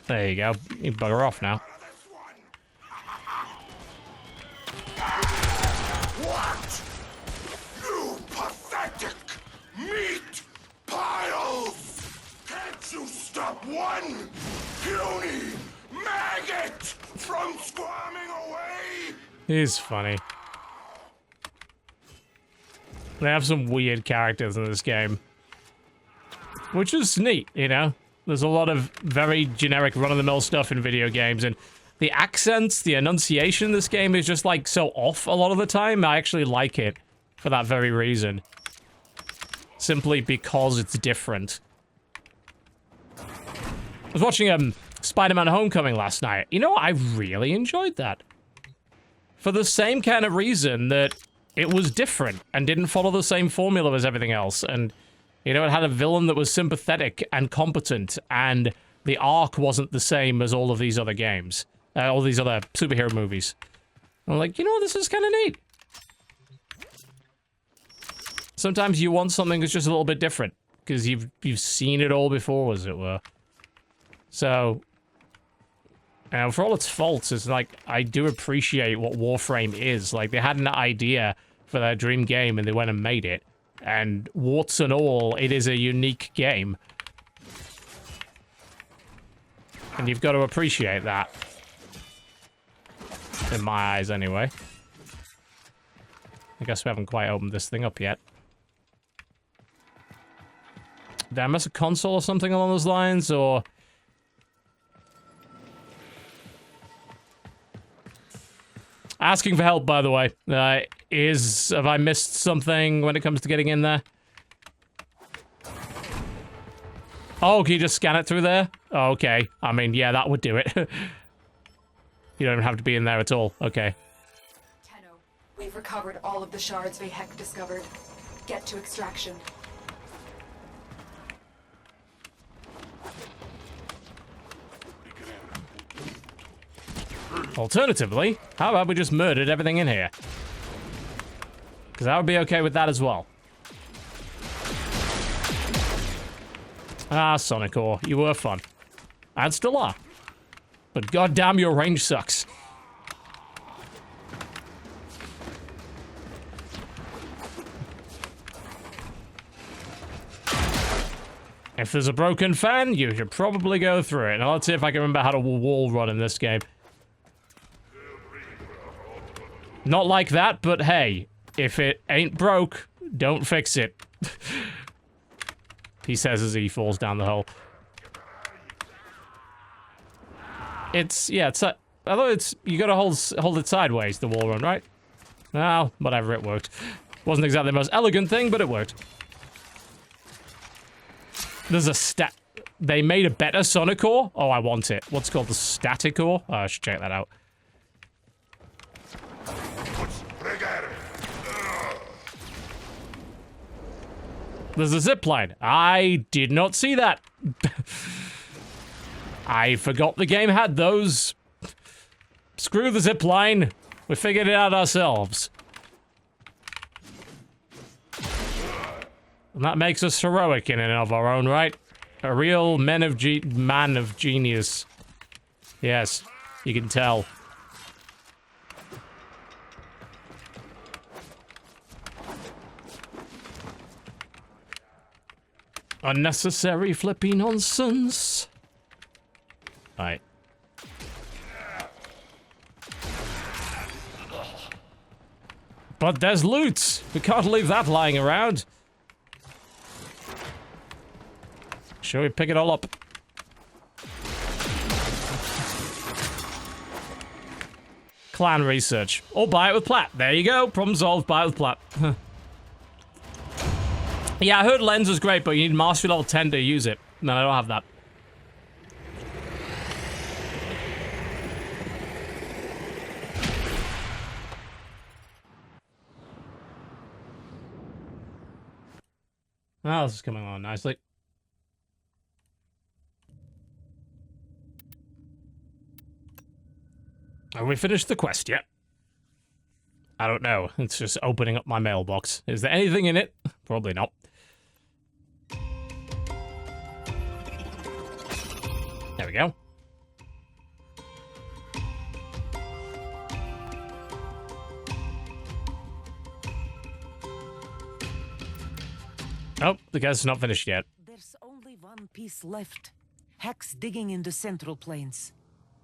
There you go. You bugger off now. What? You pathetic meat piles! Can't you stop one puny maggot from squirming away? He's funny. They have some weird characters in this game, which is neat, you know? There's a lot of very generic run-of-the-mill stuff in video games, and the accents, the enunciation in this game is just, like, so off a lot of the time. I actually like it for that very reason. Simply because it's different. I was watching Spider-Man Homecoming last night. You know, I really enjoyed that. For the same kind of reason that it was different and didn't follow the same formula as everything else, and you know, it had a villain that was sympathetic and competent, and the arc wasn't the same as all of these other games. All these other superhero movies. I'm like, you know, this is kind of neat. Sometimes you want something that's just a little bit different, because you've seen it all before, as it were. So, for all its faults, it's like, I do appreciate what Warframe is. Like, they had an idea for their dream game, and they went and made it. And warts and all, it is a unique game. And you've got to appreciate that. In my eyes, anyway. I guess we haven't quite opened this thing up yet. Did I miss a console or something along those lines, or... Asking for help, by the way. Have I missed something when it comes to getting in there? Oh, can you just scan it through there? Oh, okay. I mean, yeah, that would do it. You don't even have to be in there at all. Okay. Tenno, we've recovered all of the shards Vahek discovered. Get to extraction. Alternatively, how about we just murdered everything in here? Because I would be okay with that as well. Ah, Cynical, you were fun. And still are. But goddamn, your range sucks. If there's a broken fan, you should probably go through it. Now let's see if I can remember how to wall run in this game. Not like that, but hey, if it ain't broke, don't fix it. He says as he falls down the hole. Although you gotta hold it sideways, the wall run, right? Well, whatever, it worked. Wasn't exactly the most elegant thing, but it worked. There's a they made a better Sonic core? Oh, I want it. What's called the static core? Oh, I should check that out. There's a zipline. I did not see that. I forgot the game had those. Screw the zipline. We figured it out ourselves. And that makes us heroic in and of our own right. A real man of genius. Yes, you can tell. Unnecessary flippy nonsense. Right. But there's loot! We can't leave that lying around. Shall we pick it all up? Clan research. Or buy it with plat. There you go. Problem solved. Buy it with plat. Yeah, I heard lens was great, but you need mastery level 10 to use it. No, I don't have that. Oh, this is coming on nicely. Have we finished the quest yet? I don't know. It's just opening up my mailbox. Is there anything in it? Probably not. There we go. Oh, the quest is not finished yet. There's only one piece left. Hex digging in the Central Plains.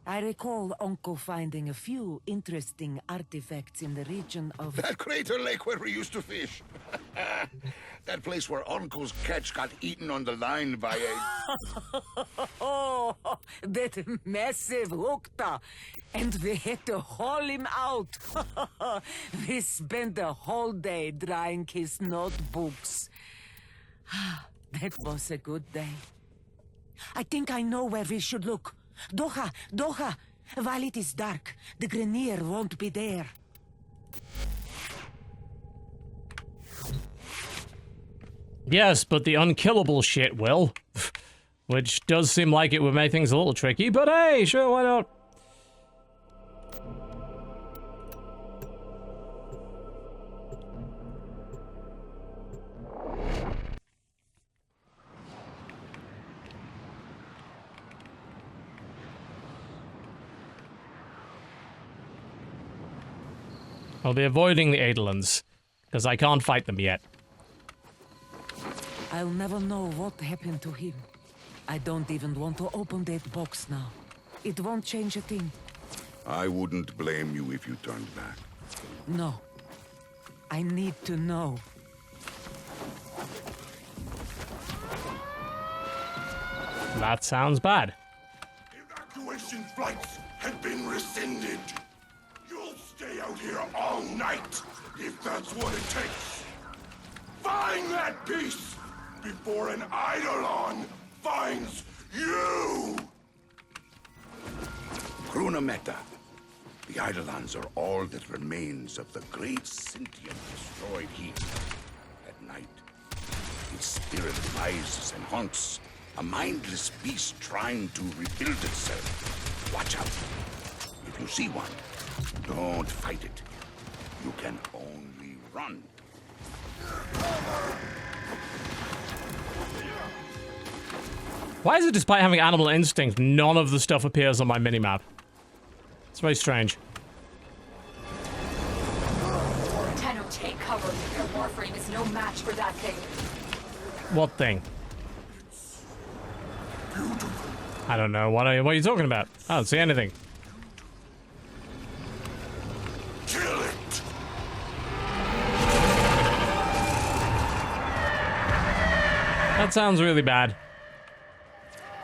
I recall Uncle finding a few interesting artifacts in the region of... That crater lake where we used to fish. That place where Uncle's catch got eaten on the line by a... Oh, that massive hookta. And we had to haul him out. We spent the whole day drying his notebooks. That was a good day. I think I know where we should look. Doha! While it is dark, the Grenier won't be there. Yes, but the unkillable shit will. Which does seem like it would make things a little tricky, but hey, sure, why not? I'll be avoiding the Eidolons, because I can't fight them yet. I'll never know what happened to him. I don't even want to open that box now. It won't change a thing. I wouldn't blame you if you turned back. No. I need to know. That sounds bad. Evacuation flights have been rescinded. You'll stay out here all night, if that's what it takes. Find that piece before an Eidolon finds you! Krunameta. The Eidolons are all that remains of the great sentient destroyed heap. At night, its spirit rises and haunts, a mindless beast trying to rebuild itself. Watch out. If you see one, don't fight it. You can only run. Why is it, despite having animal instinct, none of the stuff appears on my minimap? It's very strange. Tenno, take cover. Your Warframe is no match for that thing. What thing? I don't know. What are you talking about? I don't see anything. Kill it! That sounds really bad.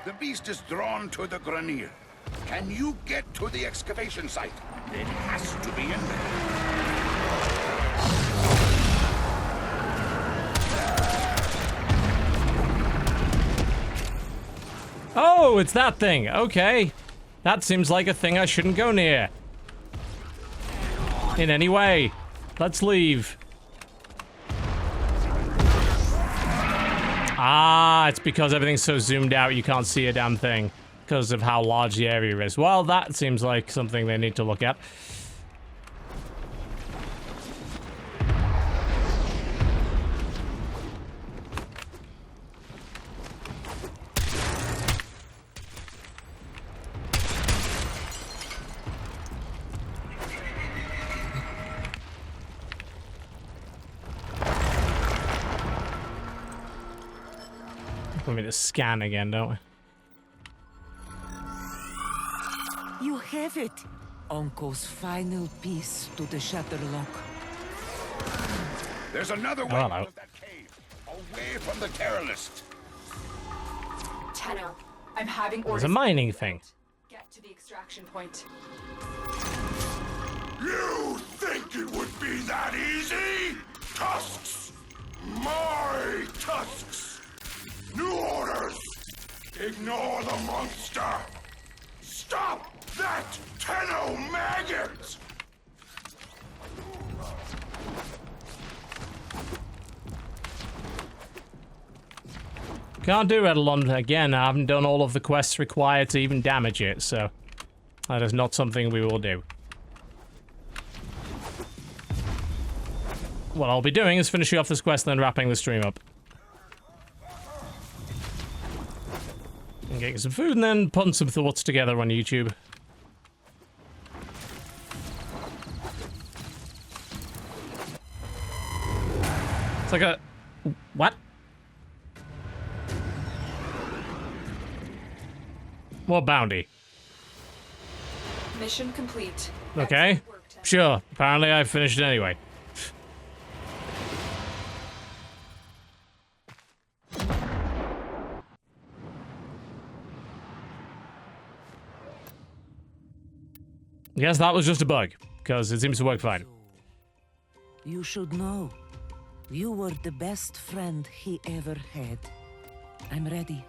The beast is drawn to the Grenier. Can you get to the excavation site? It has to be in there. Oh, it's that thing. Okay. That seems like a thing I shouldn't go near. In any way. Let's leave. Ah, it's because everything's so zoomed out you can't see a damn thing. Because of how large the area is. Well, that seems like something they need to look at. Want me to scan again, don't we? You have it! Uncle's final piece to the Shatterlock. There's another way out of that cave, away from the terrorist. Tenno, I'm having There's orders. a mining thing. Get to the extraction point. You think it would be that easy? Tusks! My tusks! New orders! Ignore the monster! Stop that Tenno maggot! Can't do Eidolon again. I haven't done all of the quests required to even damage it, so that is not something we will do. What I'll be doing is finishing off this quest and then wrapping the stream up. And getting some food and then putting some thoughts together on YouTube. It's like a... What? What bounty? Mission complete. Okay. Excellent work, Ted. Sure. Apparently I finished it anyway. Yes, that was just a bug, because it seems to work fine. You should know. You were the best friend he ever had. I'm ready.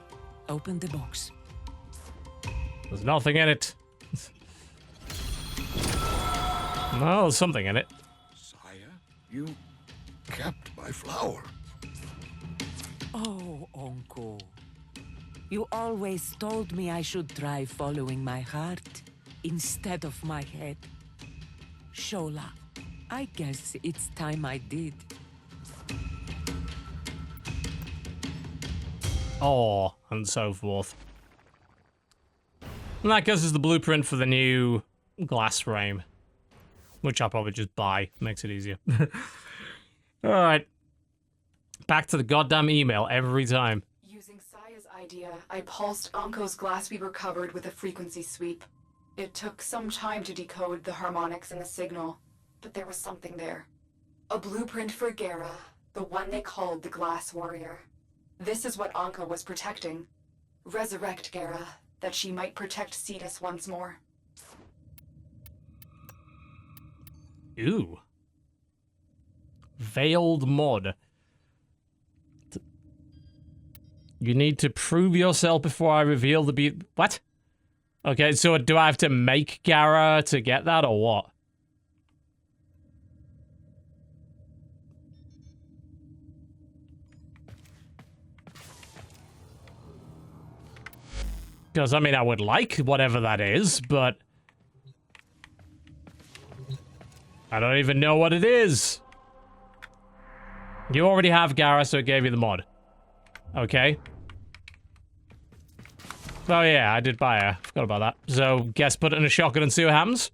Open the box. There's nothing in it. Well, there's something in it. Sire, you kept my flower. Oh, Uncle. You always told me I should try following my heart instead of my head. Shola, I guess it's time I did. Oh, and so forth. And that goes as the blueprint for the new glass frame. Which I'll probably just buy. Makes it easier. Alright. Back to the goddamn email every time. Using Saya's idea, I pulsed Anko's glass we recovered with a frequency sweep. It took some time to decode the harmonics in the signal, but there was something there. A blueprint for Gera, the one they called the Glass Warrior. This is what Anko was protecting. Resurrect Gera, that she might protect Cetus once more. Ooh. Veiled mod. You need to prove yourself before I reveal the be- What? Okay, so do I have to make Gera to get that, or what? Because, I mean, I would like whatever that is, but... I don't even know what it is. You already have Gera, so it gave you the mod. Okay. Oh yeah, I did buy her. Forgot about that. So, guess put it in a shotgun and see what happens.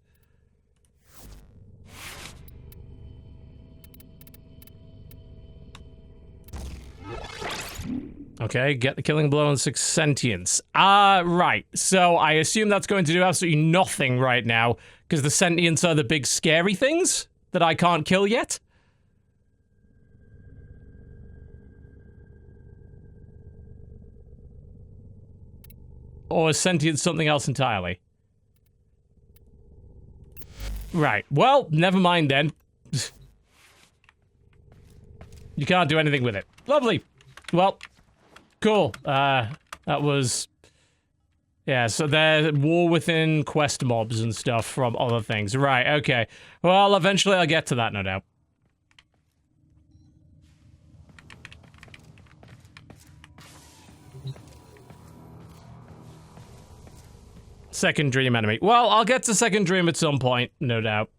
Okay, get the killing blow and 6 sentience. Right. So, I assume that's going to do absolutely nothing right now, because the sentients are the big scary things that I can't kill yet. Or is sentience something else entirely? Right. Well, never mind then. You can't do anything with it. Lovely. Well, cool. That was... Yeah, so they're war within quest mobs and stuff from other things. Right, okay. Well, eventually I'll get to that, no doubt. Second dream enemy. Well, I'll get to second dream at some point, no doubt.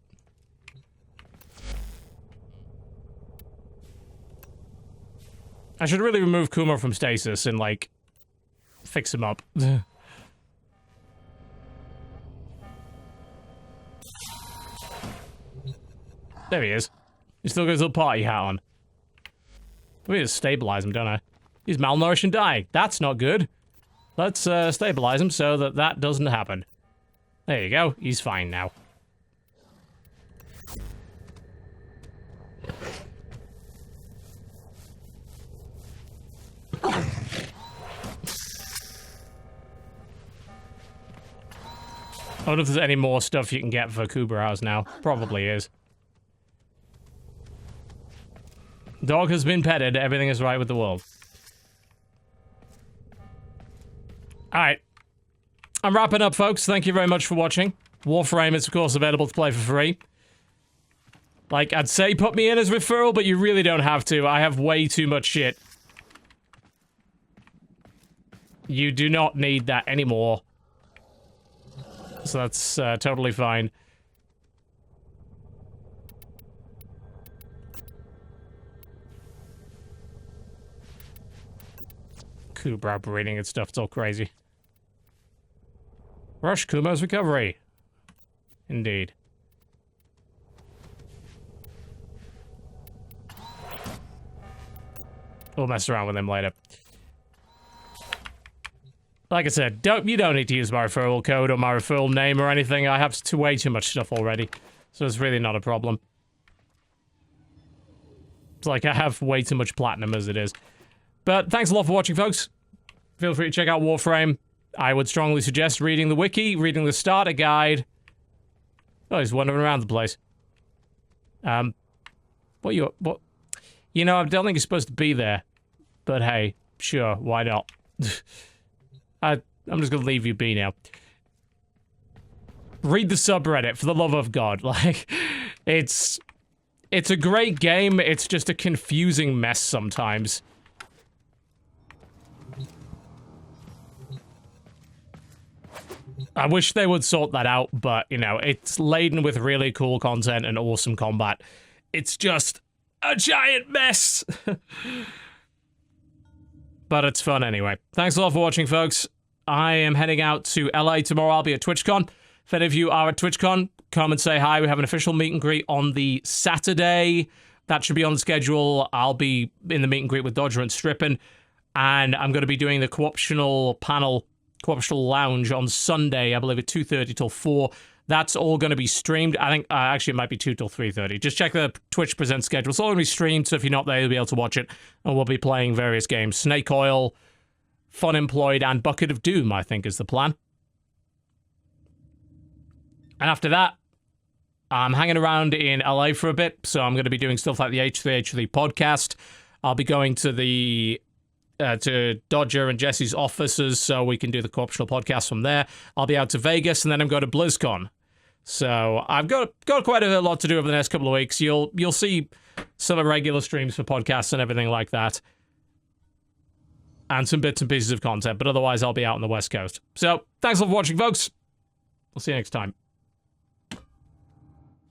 I should really remove Kuma from stasis and, like, fix him up. There he is. He still got his little party hat on. We need to stabilize him, don't I? He's malnourished and dying. That's not good. Let's stabilize him so that that doesn't happen. There you go. He's fine now. I wonder if there's any more stuff you can get for Kubra House now. Probably is. Dog has been petted. Everything is right with the world. Alright. I'm wrapping up, folks. Thank you very much for watching. Warframe is, of course, available to play for free. Like, I'd say put me in as referral, but you really don't have to. I have way too much shit. You do not need that anymore. So that's totally fine. Cooper operating and stuff, it's all crazy. Rush Kumo's recovery. Indeed. We'll mess around with him later. Like I said, you don't need to use my referral code or my referral name or anything. I have way too much stuff already, so it's really not a problem. It's like I have way too much platinum as it is. But thanks a lot for watching, folks. Feel free to check out Warframe. I would strongly suggest reading the wiki, reading the starter guide. Oh, he's wandering around the place. What? You know, I don't think he's supposed to be there. But hey, sure, why not? I'm just gonna leave you be now. Read the subreddit, for the love of God. Like, it's a great game, it's just a confusing mess sometimes. I wish they would sort that out, but, you know, it's laden with really cool content and awesome combat. It's just a giant mess! But it's fun anyway. Thanks a lot for watching, folks. I am heading out to LA tomorrow. I'll be at TwitchCon. If any of you are at TwitchCon, come and say hi. We have an official meet and greet on the Saturday. That should be on the schedule. I'll be in the meet and greet with Dodger and Strippin'. And I'm going to be doing the co-optional panel, co-optional lounge on Sunday, I believe at 2:30 till 4. That's all going to be streamed. I think, actually, it might be 2 till 3:30. Just check the Twitch Present schedule. It's all going to be streamed, so if you're not there, you'll be able to watch it. And we'll be playing various games. Snake Oil, Fun Employed, and Bucket of Doom, I think, is the plan. And after that, I'm hanging around in LA for a bit, so I'm going to be doing stuff like the H3H3 podcast. I'll be going to the to Dodger and Jesse's offices so we can do the co-optional podcast from there. I'll be out to Vegas, and then I'm going to BlizzCon. So I've got quite a lot to do over the next couple of weeks. You'll see some regular streams for podcasts and everything like that. And some bits and pieces of content, but otherwise I'll be out on the West Coast. So, thanks a lot for watching, folks. We'll see you next time.